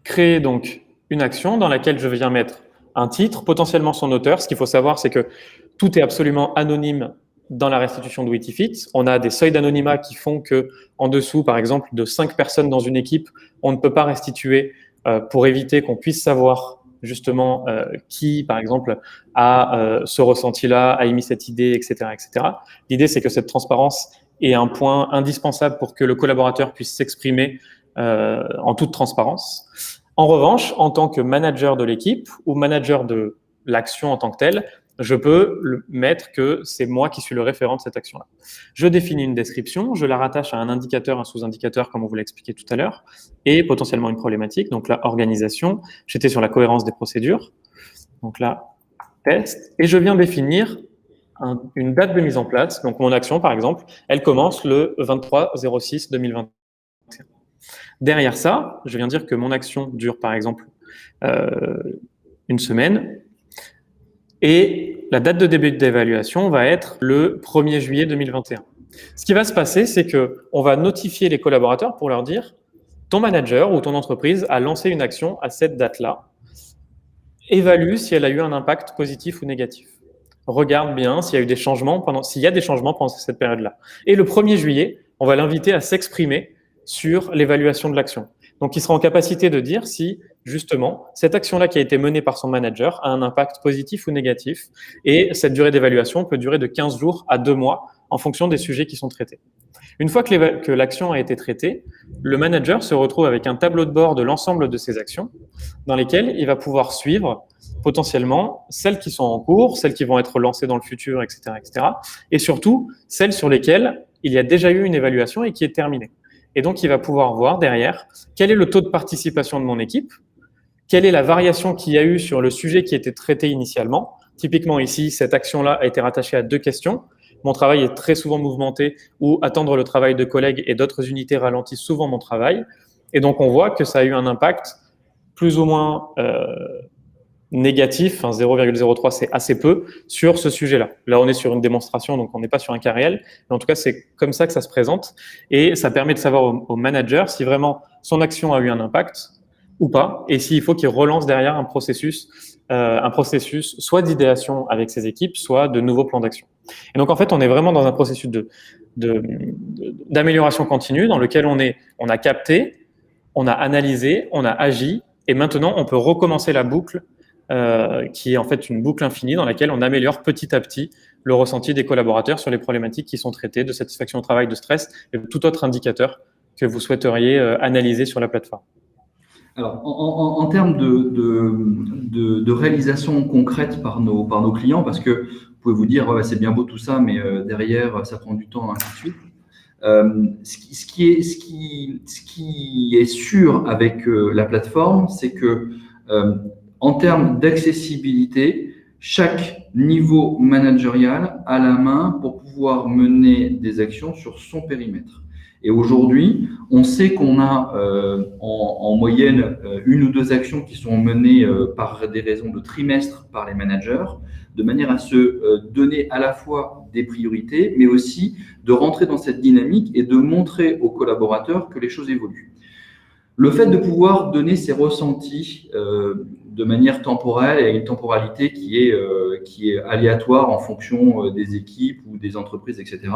créer donc une action dans laquelle je viens mettre un titre, potentiellement son auteur. Ce qu'il faut savoir, c'est que tout est absolument anonyme dans la restitution de Witifit. On a des seuils d'anonymat qui font que, en dessous, par exemple, de 5 personnes dans une équipe, on ne peut pas restituer pour éviter qu'on puisse savoir justement qui, par exemple, a ce ressenti-là, a émis cette idée, etc., etc. L'idée, c'est que cette transparence est un point indispensable pour que le collaborateur puisse s'exprimer en toute transparence. En revanche, en tant que manager de l'équipe ou manager de l'action en tant que telle, je peux mettre que c'est moi qui suis le référent de cette action-là. Je définis une description, je la rattache à un indicateur, un sous-indicateur, comme on vous l'a expliqué tout à l'heure, et potentiellement une problématique. Donc là, organisation, j'étais sur la cohérence des procédures. Donc là, test, et je viens définir une date de mise en place. Donc mon action, par exemple, elle commence le 23/06/2021. Derrière ça, je viens dire que mon action dure, par exemple, une semaine, et la date de début d'évaluation va être le 1er juillet 2021. Ce qui va se passer, c'est qu'on va notifier les collaborateurs pour leur dire « Ton manager ou ton entreprise a lancé une action à cette date-là. Évalue si elle a eu un impact positif ou négatif. Regarde bien s'il y a eu des changements pendant cette période-là. » Et le 1er juillet, on va l'inviter à s'exprimer sur l'évaluation de l'action. Donc, il sera en capacité de dire si, justement, cette action-là qui a été menée par son manager a un impact positif ou négatif. Et cette durée d'évaluation peut durer de 15 jours à 2 mois en fonction des sujets qui sont traités. Une fois que l'action a été traitée, le manager se retrouve avec un tableau de bord de l'ensemble de ses actions dans lesquelles il va pouvoir suivre potentiellement celles qui sont en cours, celles qui vont être lancées dans le futur, etc., etc. Et surtout, celles sur lesquelles il y a déjà eu une évaluation et qui est terminée. Et donc, il va pouvoir voir derrière quel est le taux de participation de mon équipe, quelle est la variation qu'il y a eu sur le sujet qui était traité initialement. Typiquement ici, cette action-là a été rattachée à 2 questions. Mon travail est très souvent mouvementé ou attendre le travail de collègues et d'autres unités ralentissent souvent mon travail. Et donc, on voit que ça a eu un impact plus ou moins négatif, 0,03 c'est assez peu, sur ce sujet-là. Là, on est sur une démonstration, donc on n'est pas sur un cas réel, mais en tout cas, c'est comme ça que ça se présente, et ça permet de savoir au manager si vraiment son action a eu un impact ou pas, et s'il faut qu'il relance derrière un processus soit d'idéation avec ses équipes, soit de nouveaux plans d'action. Et donc, en fait, on est vraiment dans un processus d'amélioration continue dans lequel on a capté, on a analysé, on a agi, et maintenant, on peut recommencer la boucle qui est en fait une boucle infinie dans laquelle on améliore petit à petit le ressenti des collaborateurs sur les problématiques qui sont traitées, de satisfaction au travail, de stress et de tout autre indicateur que vous souhaiteriez analyser sur la plateforme. Alors, en termes de réalisation concrète par nos clients, parce que vous pouvez vous dire, ouais, c'est bien beau tout ça, mais derrière, ça prend du temps, ainsi de suite. Ce qui est sûr avec la plateforme, c'est que en termes d'accessibilité, chaque niveau managérial a la main pour pouvoir mener des actions sur son périmètre. Et aujourd'hui, on sait qu'on a en moyenne une ou deux actions qui sont menées par des raisons de trimestre par les managers, de manière à se donner à la fois des priorités, mais aussi de rentrer dans cette dynamique et de montrer aux collaborateurs que les choses évoluent. Le fait de pouvoir donner ses ressentis de manière temporelle et une temporalité qui est aléatoire en fonction des équipes ou des entreprises, etc.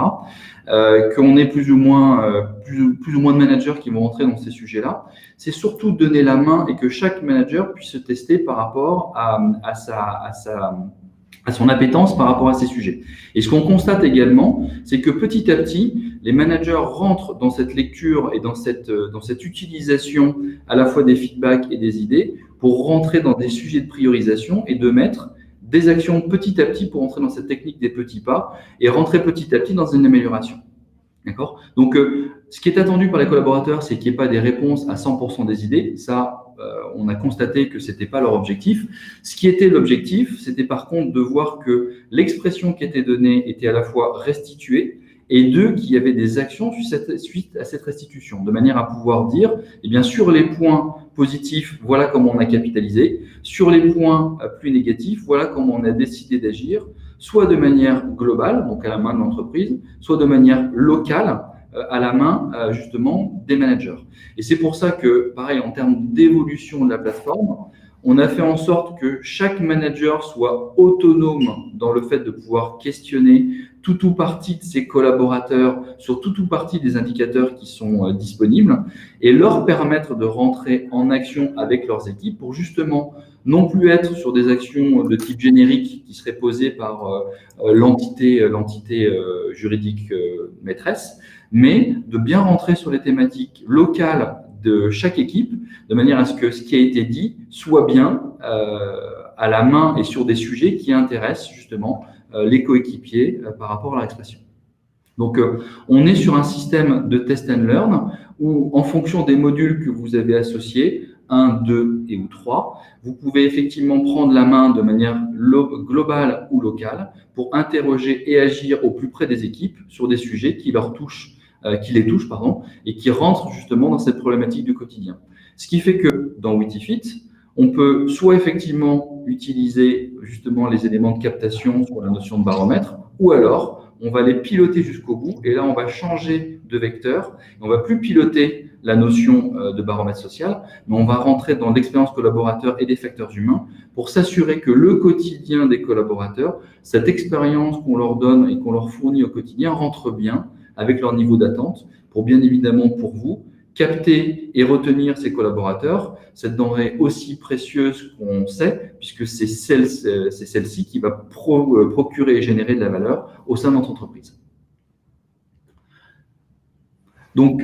Qu'on ait plus ou moins de managers qui vont rentrer dans ces sujets-là, c'est surtout donner la main et que chaque manager puisse se tester par rapport à son appétence par rapport à ces sujets. Et ce qu'on constate également, c'est que petit à petit, les managers rentrent dans cette lecture et dans cette utilisation à la fois des feedbacks et des idées pour rentrer dans des sujets de priorisation et de mettre des actions petit à petit pour rentrer dans cette technique des petits pas et rentrer petit à petit dans une amélioration. D'accord ? Donc, ce qui est attendu par les collaborateurs, c'est qu'il n'y ait pas des réponses à 100% des idées. Ça, on a constaté que ce n'était pas leur objectif. Ce qui était l'objectif, c'était par contre de voir que l'expression qui était donnée était à la fois restituée et deux, qu'il y avait des actions suite à cette restitution, de manière à pouvoir dire, eh bien, sur les points positifs, voilà comment on a capitalisé, sur les points plus négatifs, voilà comment on a décidé d'agir, soit de manière globale, donc à la main de l'entreprise, soit de manière locale, à la main justement des managers. Et c'est pour ça que, pareil, en termes d'évolution de la plateforme, on a fait en sorte que chaque manager soit autonome dans le fait de pouvoir questionner tout ou partie de ses collaborateurs sur tout ou partie des indicateurs qui sont disponibles et leur permettre de rentrer en action avec leurs équipes pour justement non plus être sur des actions de type générique qui seraient posées par l'entité juridique maîtresse, mais de bien rentrer sur les thématiques locales de chaque équipe, de manière à ce que ce qui a été dit soit bien à la main et sur des sujets qui intéressent justement les coéquipiers par rapport à leur expression. Donc, on est sur un système de test and learn où, en fonction des modules que vous avez associés, 1, 2 et ou 3, vous pouvez effectivement prendre la main de manière globale ou locale pour interroger et agir au plus près des équipes sur des sujets qui les touchent, et qui rentrent justement dans cette problématique du quotidien. Ce qui fait que dans Witifit, on peut soit effectivement utiliser justement les éléments de captation sur la notion de baromètre, ou alors on va les piloter jusqu'au bout, et là on va changer de vecteur, on ne va plus piloter la notion de baromètre social, mais on va rentrer dans l'expérience collaborateur et des facteurs humains pour s'assurer que le quotidien des collaborateurs, cette expérience qu'on leur donne et qu'on leur fournit au quotidien rentre bien avec leur niveau d'attente, pour bien évidemment pour vous, capter et retenir ces collaborateurs, cette denrée aussi précieuse qu'on sait, puisque c'est celle-ci qui va procurer et générer de la valeur au sein de notre entreprise. Donc,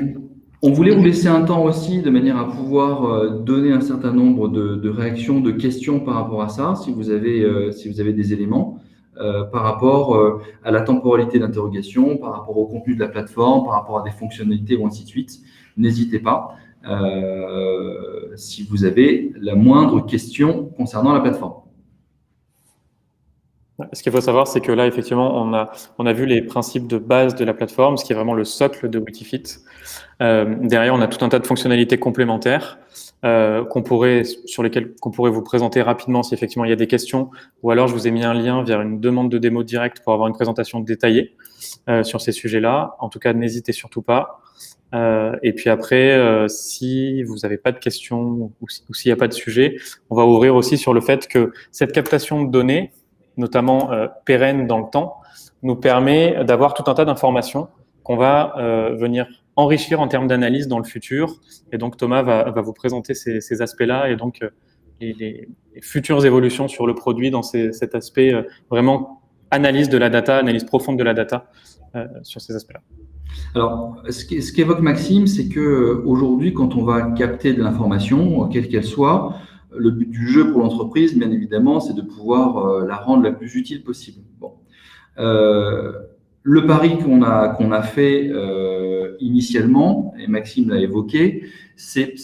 on voulait vous laisser un temps aussi de manière à pouvoir donner un certain nombre de réactions, de questions par rapport à ça, si vous avez des éléments. Par rapport à la temporalité d'interrogation, par rapport au contenu de la plateforme, par rapport à des fonctionnalités ou ainsi de suite. N'hésitez pas si vous avez la moindre question concernant la plateforme. Ce qu'il faut savoir, c'est que là, effectivement, on a vu les principes de base de la plateforme, ce qui est vraiment le socle de Witifit. Derrière, on a tout un tas de fonctionnalités complémentaires sur lesquelles qu'on pourrait vous présenter rapidement si effectivement il y a des questions, ou alors je vous ai mis un lien vers une demande de démo directe pour avoir une présentation détaillée sur ces sujets-là. En tout cas, n'hésitez surtout pas. Et puis après, si vous n'avez pas de questions ou s'il n'y a pas de sujet, on va ouvrir aussi sur le fait que cette captation de données, notamment pérenne dans le temps, nous permet d'avoir tout un tas d'informations qu'on va venir enrichir en termes d'analyse dans le futur. Et donc, Thomas va vous présenter ces aspects-là et donc les futures évolutions sur le produit dans cet aspect vraiment analyse de la data, analyse profonde de la data sur ces aspects-là. Alors, ce qu'évoque Maxime, c'est que aujourd'hui, quand on va capter de l'information, quelle qu'elle soit, le but du jeu pour l'entreprise, bien évidemment, c'est de pouvoir la rendre la plus utile possible. Bon. Le pari qu'on a fait initialement, et Maxime l'a évoqué, c'est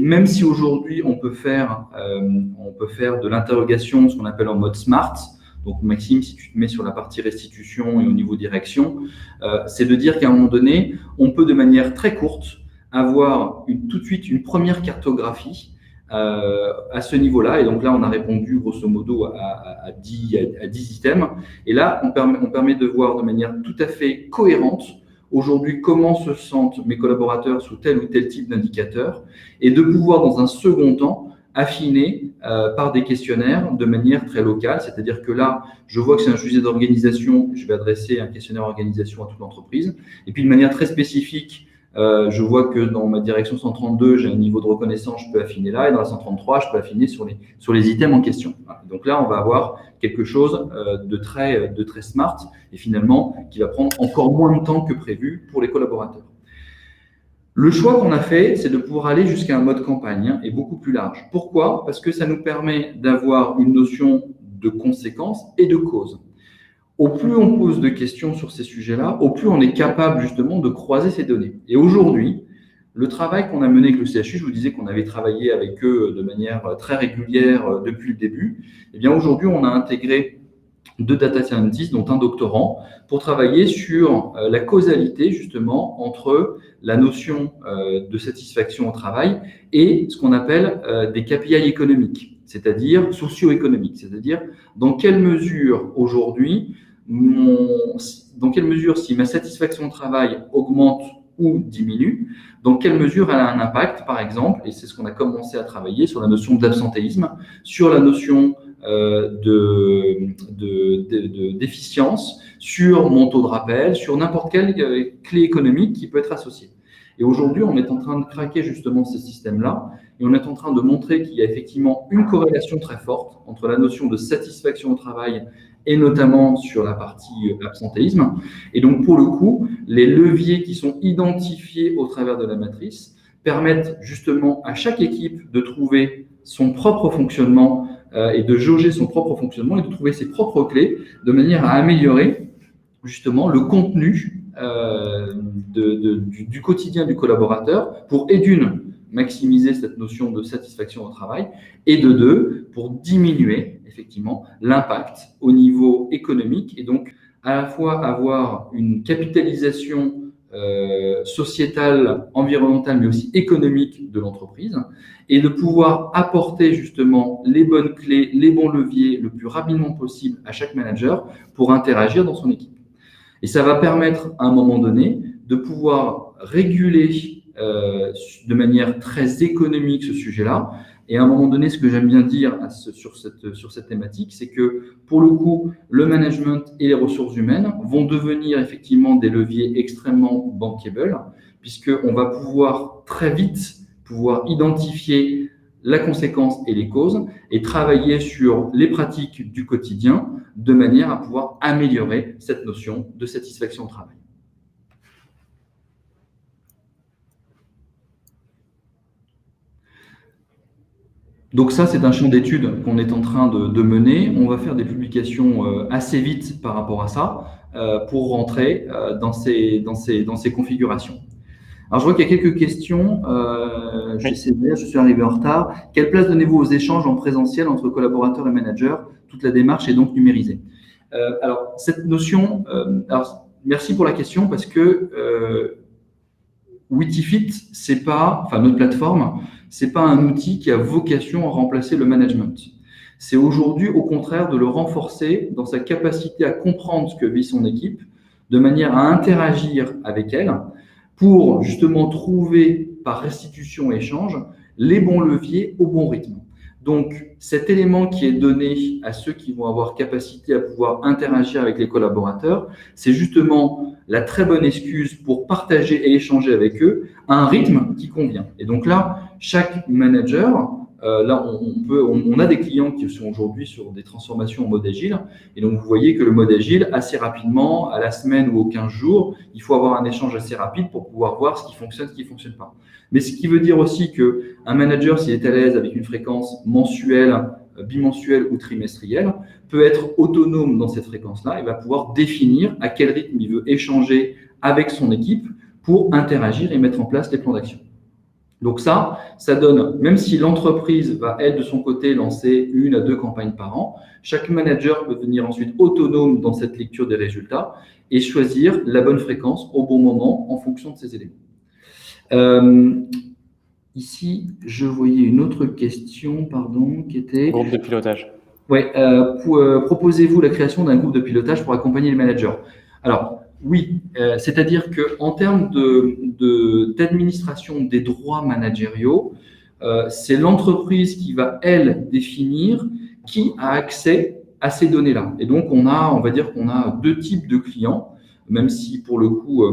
même si aujourd'hui on peut faire de l'interrogation, ce qu'on appelle en mode smart. Donc Maxime, si tu te mets sur la partie restitution et au niveau direction, c'est de dire qu'à un moment donné, on peut de manière très courte avoir tout de suite une première cartographie à ce niveau-là. Et donc là, on a répondu grosso modo à 10 items. Et là, on permet de voir de manière tout à fait cohérente aujourd'hui comment se sentent mes collaborateurs sous tel ou tel type d'indicateur et de pouvoir dans un second temps affiner par des questionnaires de manière très locale. C'est-à-dire que là, je vois que c'est un sujet d'organisation, je vais adresser un questionnaire organisation à toute l'entreprise. Et puis de manière très spécifique, je vois que dans ma direction 132, j'ai un niveau de reconnaissance, je peux affiner là, et dans la 133, je peux affiner sur les items en question. Voilà. Donc là, on va avoir quelque chose de très smart et finalement qui va prendre encore moins de temps que prévu pour les collaborateurs. Le choix qu'on a fait, c'est de pouvoir aller jusqu'à un mode campagne et beaucoup plus large. Pourquoi? Parce que ça nous permet d'avoir une notion de conséquence et de cause. Au plus on pose de questions sur ces sujets-là, au plus on est capable justement de croiser ces données. Et aujourd'hui, le travail qu'on a mené avec le CHU, je vous disais qu'on avait travaillé avec eux de manière très régulière depuis le début, eh bien aujourd'hui, on a intégré 2 data scientists, dont un doctorant, pour travailler sur la causalité justement entre la notion de satisfaction au travail et ce qu'on appelle des KPI économiques, c'est-à-dire socio-économiques, c'est-à-dire dans quelle mesure aujourd'hui, si ma satisfaction au travail augmente ou diminue, dans quelle mesure elle a un impact, par exemple, et c'est ce qu'on a commencé à travailler sur la notion d'absentéisme, sur la notion d'efficience, sur mon taux de rappel, sur n'importe quelle clé économique qui peut être associée. Et aujourd'hui, on est en train de craquer justement ces systèmes-là et on est en train de montrer qu'il y a effectivement une corrélation très forte entre la notion de satisfaction au travail et notamment sur la partie absentéisme. Et donc, pour le coup, les leviers qui sont identifiés au travers de la matrice permettent justement à chaque équipe de trouver son propre fonctionnement et de jauger son propre fonctionnement et de trouver ses propres clés de manière à améliorer justement le contenu du quotidien du collaborateur pour, et d'une, maximiser cette notion de satisfaction au travail et de deux, pour diminuer effectivement l'impact au niveau économique et donc à la fois avoir une capitalisation sociétale, environnementale, mais aussi économique de l'entreprise et de pouvoir apporter justement les bonnes clés, les bons leviers le plus rapidement possible à chaque manager pour interagir dans son équipe. Et ça va permettre à un moment donné de pouvoir réguler de manière très économique ce sujet-là. Et à un moment donné, ce que j'aime bien dire sur cette thématique, c'est que pour le coup, le management et les ressources humaines vont devenir effectivement des leviers extrêmement bankable, puisqu'on va pouvoir très vite identifier la conséquence et les causes et travailler sur les pratiques du quotidien de manière à pouvoir améliorer cette notion de satisfaction au travail. Donc ça, c'est un champ d'études qu'on est en train de mener. On va faire des publications assez vite par rapport à ça pour rentrer dans ces configurations. Alors, je vois qu'il y a quelques questions. Je suis arrivé en retard. Quelle place donnez-vous aux échanges en présentiel entre collaborateurs et managers? Toute la démarche est donc numérisée. Alors, cette notion, merci pour la question parce que Witifit, c'est pas, enfin notre plateforme, c'est pas un outil qui a vocation à remplacer le management. C'est aujourd'hui, au contraire, de le renforcer dans sa capacité à comprendre ce que vit son équipe, de manière à interagir avec elle, pour justement trouver par restitution et échange les bons leviers au bon rythme. Donc, cet élément qui est donné à ceux qui vont avoir capacité à pouvoir interagir avec les collaborateurs, c'est justement la très bonne excuse pour partager et échanger avec eux à un rythme qui convient. Et donc là, chaque manager, là, on a des clients qui sont aujourd'hui sur des transformations en mode agile. Et donc, vous voyez que le mode agile, assez rapidement, à la semaine ou aux 15 jours, il faut avoir un échange assez rapide pour pouvoir voir ce qui fonctionne, ce qui ne fonctionne pas. Mais ce qui veut dire aussi qu'un manager, s'il est à l'aise avec une fréquence mensuelle, bimensuelle ou trimestrielle, peut être autonome dans cette fréquence-là et va pouvoir définir à quel rythme il veut échanger avec son équipe pour interagir et mettre en place les plans d'action. Donc ça donne, même si l'entreprise va, elle, de son côté, lancer 1 à 2 campagnes par an, chaque manager peut devenir ensuite autonome dans cette lecture des résultats et choisir la bonne fréquence au bon moment en fonction de ces éléments. Ici, je voyais une autre question, pardon, qui était… Groupe de pilotage. Oui, proposez-vous la création d'un groupe de pilotage pour accompagner les managers? Alors, oui, c'est-à-dire qu'en termes d'administration des droits managériaux, c'est l'entreprise qui va, elle, définir qui a accès à ces données-là. Et donc, on va dire qu'on a 2 types de clients, même si pour le coup…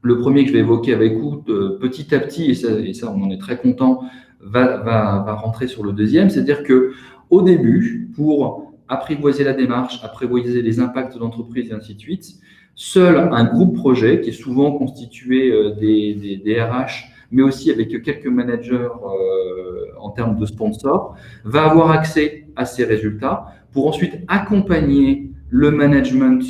le premier que je vais évoquer avec vous, petit à petit, et ça on en est très content, va rentrer sur le deuxième. C'est-à-dire qu'au début, pour apprivoiser la démarche, apprivoiser les impacts d'entreprise et ainsi de suite, seul un groupe projet, qui est souvent constitué des RH, mais aussi avec quelques managers en termes de sponsors, va avoir accès à ces résultats pour ensuite accompagner le management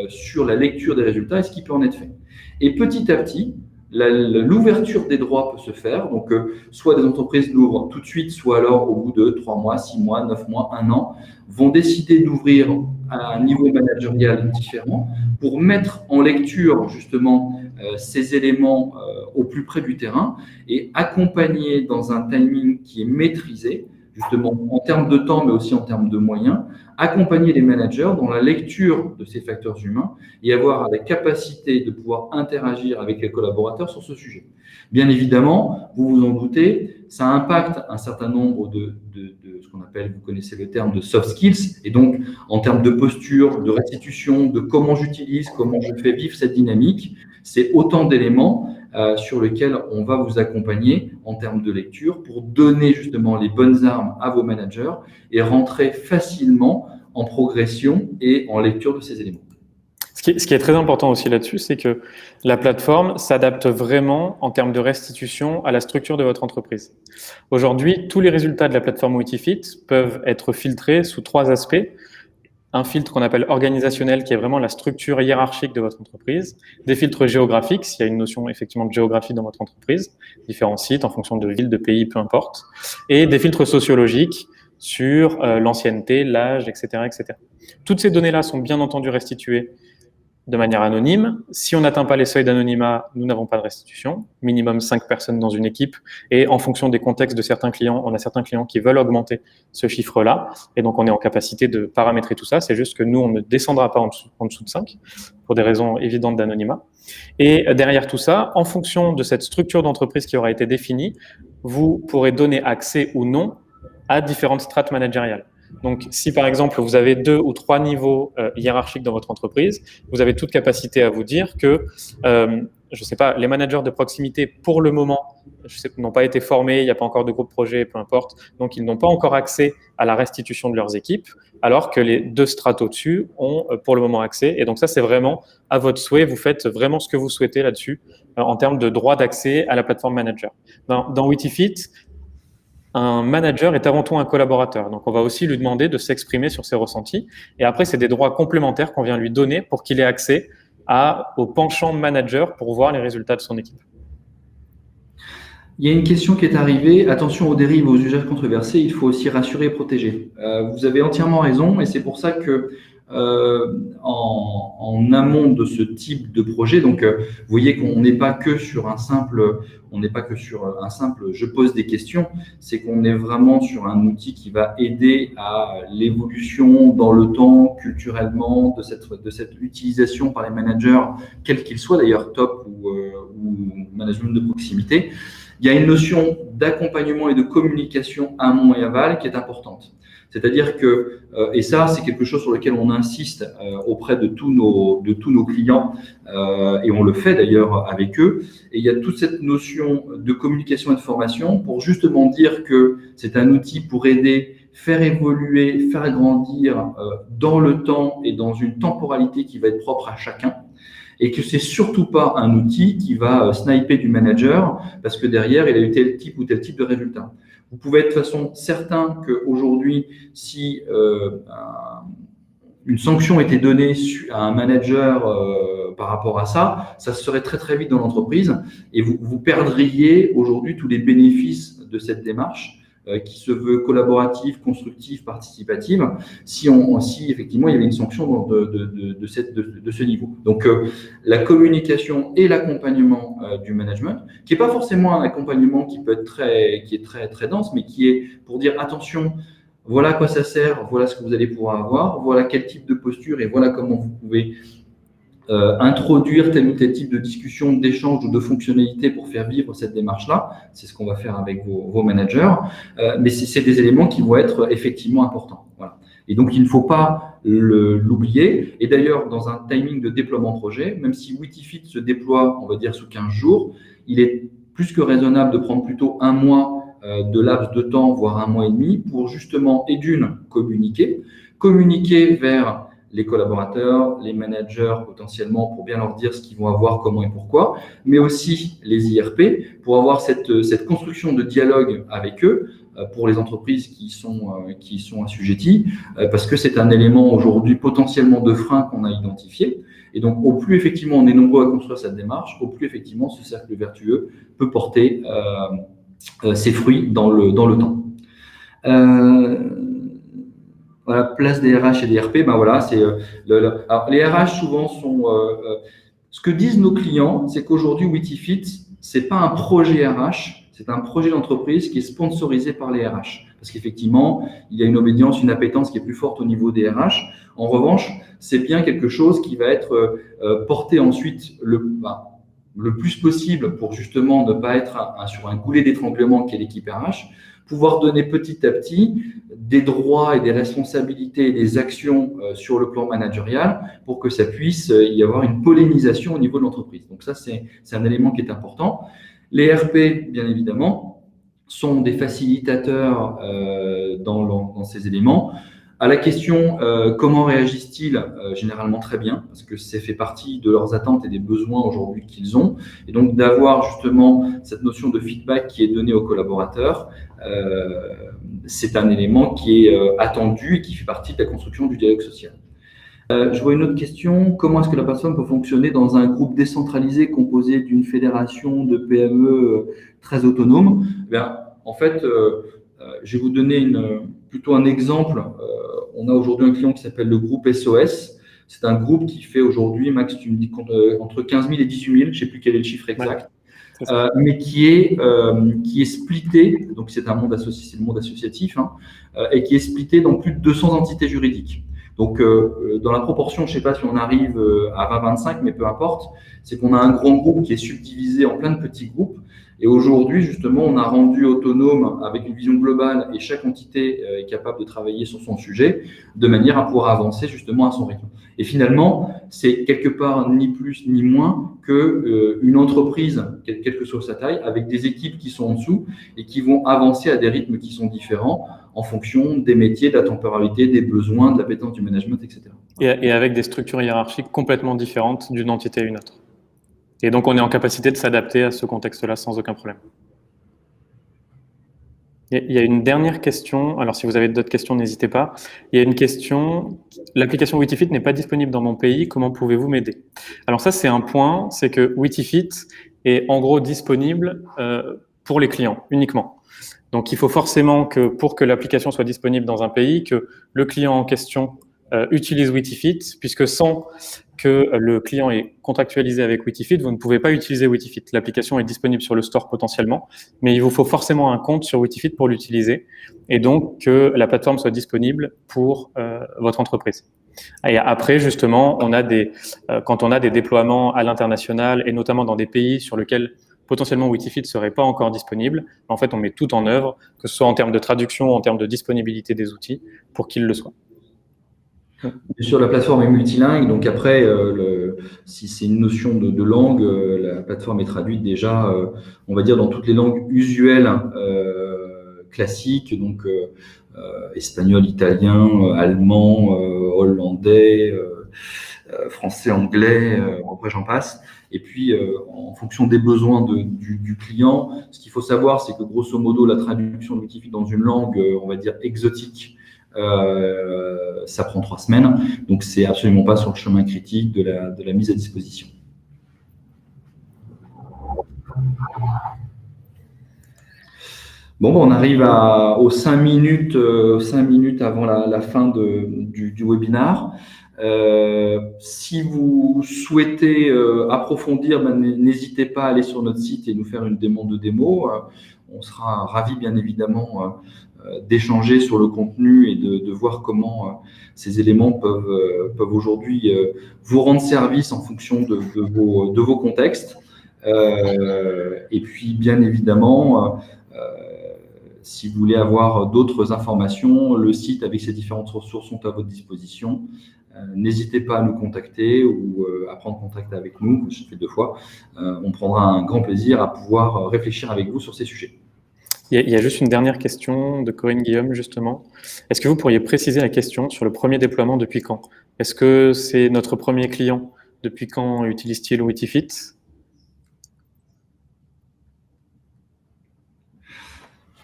sur la lecture des résultats et ce qui peut en être fait. Et petit à petit, l'ouverture des droits peut se faire. Donc, soit des entreprises l'ouvrent tout de suite, soit alors au bout de 3 mois, 6 mois, 9 mois, 1 an, vont décider d'ouvrir à un niveau managérial différent pour mettre en lecture justement ces éléments au plus près du terrain et accompagner dans un timing qui est maîtrisé, justement en termes de temps, mais aussi en termes de moyens, accompagner les managers dans la lecture de ces facteurs humains et avoir la capacité de pouvoir interagir avec les collaborateurs sur ce sujet. Bien évidemment, vous vous en doutez, ça impacte un certain nombre de ce qu'on appelle, vous connaissez le terme de soft skills, et donc en termes de posture, de restitution, de comment j'utilise, comment je fais vivre cette dynamique, c'est autant d'éléments sur lesquels on va vous accompagner en termes de lecture pour donner justement les bonnes armes à vos managers et rentrer facilement en progression et en lecture de ces éléments. Ce qui est très important aussi là-dessus, c'est que la plateforme s'adapte vraiment en termes de restitution à la structure de votre entreprise. Aujourd'hui, tous les résultats de la plateforme Witifit peuvent être filtrés sous 3 aspects. Un filtre qu'on appelle organisationnel, qui est vraiment la structure hiérarchique de votre entreprise, des filtres géographiques, s'il y a une notion effectivement de géographie dans votre entreprise, différents sites en fonction de ville, de pays, peu importe, et des filtres sociologiques sur l'ancienneté, l'âge, etc., etc. Toutes ces données-là sont bien entendu restituées de manière anonyme. Si on n'atteint pas les seuils d'anonymat, nous n'avons pas de restitution, minimum 5 personnes dans une équipe. Et en fonction des contextes de certains clients, on a certains clients qui veulent augmenter ce chiffre-là. Et donc, on est en capacité de paramétrer tout ça. C'est juste que nous, on ne descendra pas en dessous de 5 pour des raisons évidentes d'anonymat. Et derrière tout ça, en fonction de cette structure d'entreprise qui aura été définie, vous pourrez donner accès ou non à différentes strates managériales. Donc, si par exemple, vous avez 2 ou 3 niveaux hiérarchiques dans votre entreprise, vous avez toute capacité à vous dire que, je ne sais pas, les managers de proximité, pour le moment, n'ont pas été formés, il n'y a pas encore de groupe projet, peu importe, donc ils n'ont pas encore accès à la restitution de leurs équipes, alors que les 2 strates au-dessus ont pour le moment accès. Et donc ça, c'est vraiment à votre souhait, vous faites vraiment ce que vous souhaitez là-dessus, en termes de droit d'accès à la plateforme manager. Dans Witifit, un manager est avant tout un collaborateur. Donc, on va aussi lui demander de s'exprimer sur ses ressentis. Et après, c'est des droits complémentaires qu'on vient lui donner pour qu'il ait accès au penchant manager pour voir les résultats de son équipe. Il y a une question qui est arrivée. Attention aux dérives, aux usages controversés. Il faut aussi rassurer et protéger. Vous avez entièrement raison et c'est pour ça que en amont de ce type de projet. Donc, vous voyez qu'on n'est pas que sur un simple, je pose des questions, c'est qu'on est vraiment sur un outil qui va aider à l'évolution dans le temps, culturellement, de cette utilisation par les managers, quel qu'il soit d'ailleurs, top ou management de proximité. Il y a une notion d'accompagnement et de communication amont et aval qui est importante. C'est-à-dire que, et ça, c'est quelque chose sur lequel on insiste auprès de tous nos clients, et on le fait d'ailleurs avec eux. Et il y a toute cette notion de communication et de formation pour justement dire que c'est un outil pour aider, faire évoluer, faire grandir dans le temps et dans une temporalité qui va être propre à chacun. Et que c'est surtout pas un outil qui va sniper du manager parce que derrière, il a eu tel type ou tel type de résultat. Vous pouvez être de toute façon certain qu'aujourd'hui, si une sanction était donnée à un manager par rapport à ça, ça se ferait très très vite dans l'entreprise et vous perdriez aujourd'hui tous les bénéfices de cette démarche qui se veut collaborative, constructive, participative, si effectivement il y avait une sanction de ce niveau. Donc la communication et l'accompagnement du management, qui n'est pas forcément un accompagnement qui est très dense, mais qui est pour dire attention, voilà à quoi ça sert, voilà ce que vous allez pouvoir avoir, voilà quel type de posture et voilà comment vous pouvez introduire tel ou tel type de discussion, d'échange ou de fonctionnalité pour faire vivre cette démarche-là. C'est ce qu'on va faire avec vos managers. Mais c'est des éléments qui vont être effectivement importants. Voilà. Et donc, il ne faut pas l'oublier. Et d'ailleurs, dans un timing de déploiement projet, même si Witifit se déploie, on va dire, sous 15 jours, il est plus que raisonnable de prendre plutôt un mois de laps de temps, voire un mois et demi, pour justement, et d'une, communiquer vers les collaborateurs, les managers potentiellement pour bien leur dire ce qu'ils vont avoir, comment et pourquoi, mais aussi les IRP pour avoir cette construction de dialogue avec eux pour les entreprises qui sont assujetties, parce que c'est un élément aujourd'hui potentiellement de frein qu'on a identifié. Et donc, au plus effectivement on est nombreux à construire cette démarche, au plus effectivement ce cercle vertueux peut porter ses fruits dans le temps. Voilà, place des RH et des RP, ben voilà, c'est alors les RH souvent sont ce que disent nos clients, c'est qu'aujourd'hui Witifit, c'est pas un projet RH, c'est un projet d'entreprise qui est sponsorisé par les RH. Parce qu'effectivement, il y a une obédience, une appétence qui est plus forte au niveau des RH. En revanche, c'est bien quelque chose qui va être porté ensuite le plus possible pour justement ne pas être sur un goulet d'étranglement qu'est l'équipe RH, pouvoir donner petit à petit des droits et des responsabilités et des actions sur le plan managérial pour que ça puisse y avoir une pollinisation au niveau de l'entreprise. Donc ça, c'est un élément qui est important. Les RP, bien évidemment, sont des facilitateurs dans ces éléments. À la question comment réagissent-ils, généralement très bien, parce que c'est fait partie de leurs attentes et des besoins aujourd'hui qu'ils ont. Et donc d'avoir justement cette notion de feedback qui est donnée aux collaborateurs, c'est un élément qui est attendu et qui fait partie de la construction du dialogue social. Je vois une autre question. Comment est-ce que la plateforme peut fonctionner dans un groupe décentralisé composé d'une fédération de PME très autonome? En fait, je vais vous donner plutôt un exemple. On a aujourd'hui un client qui s'appelle le groupe SOS. C'est un groupe qui fait aujourd'hui, Max, tu me dis entre 15 000 et 18 000, je ne sais plus quel est le chiffre exact, mais qui est splitté, donc c'est le monde associatif, et qui est splitté dans plus de 200 entités juridiques. Donc, dans la proportion, je ne sais pas si on arrive à 20-25, mais peu importe, c'est qu'on a un grand groupe qui est subdivisé en plein de petits groupes. Et aujourd'hui, justement, on a rendu autonome avec une vision globale et chaque entité est capable de travailler sur son sujet de manière à pouvoir avancer justement à son rythme. Et finalement, c'est quelque part ni plus ni moins qu'une entreprise, quelle que soit sa taille, avec des équipes qui sont en dessous et qui vont avancer à des rythmes qui sont différents en fonction des métiers, de la temporalité, des besoins, de l'appétence du management, etc. Et avec des structures hiérarchiques complètement différentes d'une entité à une autre. Et donc, on est en capacité de s'adapter à ce contexte-là sans aucun problème. Il y a une dernière question. Alors, si vous avez d'autres questions, n'hésitez pas. Il y a une question. L'application Witifit n'est pas disponible dans mon pays. Comment pouvez-vous m'aider? Alors ça, c'est un point. C'est que Witifit est en gros disponible pour les clients uniquement. Donc, il faut forcément que pour que l'application soit disponible dans un pays, que le client en question utilise Witifit, puisque sans que le client est contractualisé avec Witifit, vous ne pouvez pas utiliser Witifit. L'application est disponible sur le store potentiellement, mais il vous faut forcément un compte sur Witifit pour l'utiliser, et donc que la plateforme soit disponible pour votre entreprise. Et après, justement, quand on a des déploiements à l'international, et notamment dans des pays sur lesquels potentiellement Witifit ne serait pas encore disponible, en fait, on met tout en œuvre, que ce soit en termes de traduction, en termes de disponibilité des outils, pour qu'il le soit. Bien sûr, la plateforme est multilingue, donc après, si c'est une notion de langue, la plateforme est traduite déjà, on va dire, dans toutes les langues usuelles classiques, donc espagnol, italien, allemand, hollandais, français, anglais, après j'en passe. Et puis, en fonction des besoins du client, ce qu'il faut savoir, c'est que grosso modo, la traduction de Witifit dans une langue, on va dire, exotique, ça prend 3 semaines, donc c'est absolument pas sur le chemin critique de la mise à disposition. Bon, on arrive aux 5 minutes, avant la fin du webinaire. Si vous souhaitez approfondir, n'hésitez pas à aller sur notre site et nous faire une demande de démo. On sera ravis, bien évidemment, d'échanger sur le contenu et de voir comment ces éléments peuvent aujourd'hui vous rendre service en fonction de vos contextes. Et puis, bien évidemment, si vous voulez avoir d'autres informations, le site avec ses différentes ressources sont à votre disposition. N'hésitez pas à nous contacter ou à prendre contact avec nous. Je l'ai fait 2 fois. On prendra un grand plaisir à pouvoir réfléchir avec vous sur ces sujets. Il y a juste une dernière question de Corinne Guillaume, justement. Est-ce que vous pourriez préciser la question sur le premier déploiement depuis quand? Est-ce que c'est notre premier client? Depuis quand utilise-t-il Witifit?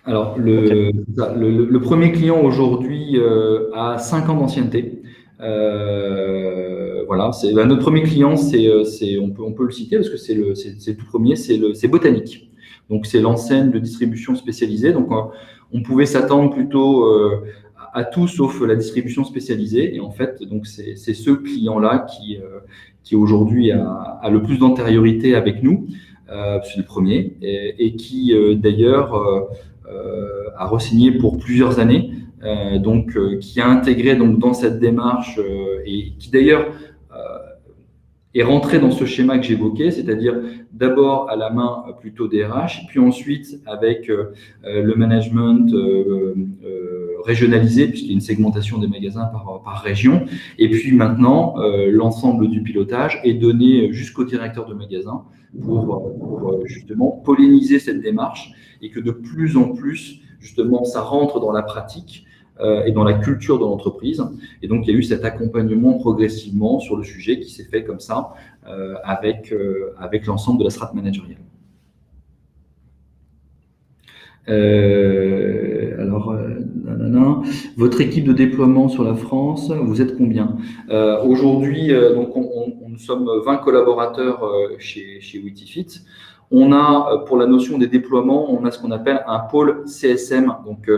Alors, le premier client aujourd'hui a 5 ans d'ancienneté. Voilà, notre premier client, on peut le citer parce que c'est le tout premier, c'est Botanique. Donc, c'est l'enseigne de distribution spécialisée. Donc, on pouvait s'attendre plutôt à tout sauf la distribution spécialisée. Et en fait, donc c'est ce client-là qui aujourd'hui a le plus d'antériorité avec nous. C'est le premier et qui d'ailleurs a re-signé pour plusieurs années. Qui a intégré donc dans cette démarche et qui d'ailleurs est rentré dans ce schéma que j'évoquais, c'est-à-dire d'abord à la main plutôt des RH, puis ensuite avec le management régionalisé, puisqu'il y a une segmentation des magasins par région, et puis maintenant l'ensemble du pilotage est donné jusqu'au directeur de magasin pour justement polliniser cette démarche et que de plus en plus, justement, ça rentre dans la pratique et dans la culture de l'entreprise. Et donc, il y a eu cet accompagnement progressivement sur le sujet qui s'est fait comme ça avec l'ensemble de la strate managériale. Votre équipe de déploiement sur la France, vous êtes combien? Aujourd'hui, nous sommes 20 collaborateurs chez Witifit. On a, pour la notion des déploiements, on a ce qu'on appelle un pôle CSM, donc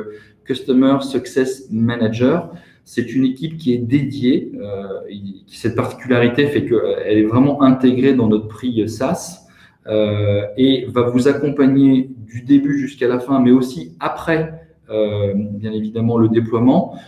Customer Success Manager. C'est une équipe qui est dédiée. Cette particularité fait qu'elle est vraiment intégrée dans notre prix SaaS et va vous accompagner du début jusqu'à la fin, mais aussi après, bien évidemment, le déploiement,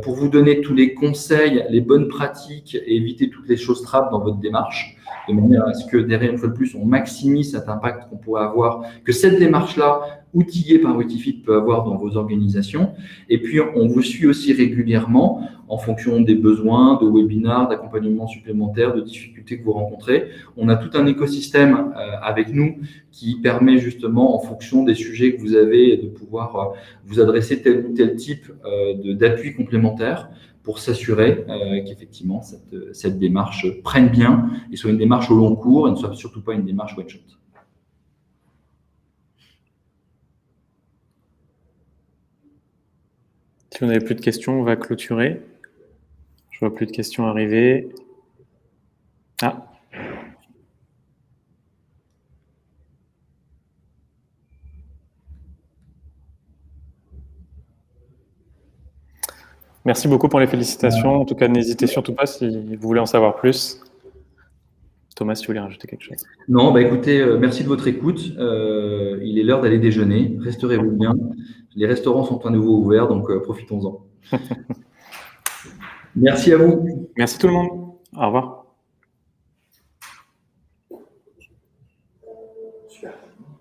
pour vous donner tous les conseils, les bonnes pratiques et éviter toutes les choses trappes dans votre démarche, de manière à ce que derrière, une fois de plus, on maximise cet impact qu'on pourrait avoir, que cette démarche-là, outillée par Witifit, peut avoir dans vos organisations. Et puis, on vous suit aussi régulièrement en fonction des besoins, de webinars, d'accompagnement supplémentaires, de difficultés que vous rencontrez. On a tout un écosystème avec nous qui permet justement, en fonction des sujets que vous avez, de pouvoir vous adresser tel ou tel type d'appui complémentaire pour s'assurer qu'effectivement cette démarche prenne bien et soit une démarche au long cours et ne soit surtout pas une démarche one-shot. Si vous n'avez plus de questions, on va clôturer. Je vois plus de questions arriver. Ah. Merci beaucoup pour les félicitations. En tout cas, n'hésitez surtout pas si vous voulez en savoir plus. Thomas, si tu voulais rajouter quelque chose. Non, bah écoutez, merci de votre écoute. Il est l'heure d'aller déjeuner. Resterez-vous bien. Les restaurants sont à nouveau ouverts, donc profitons-en. Merci à vous. Merci tout le monde. Au revoir.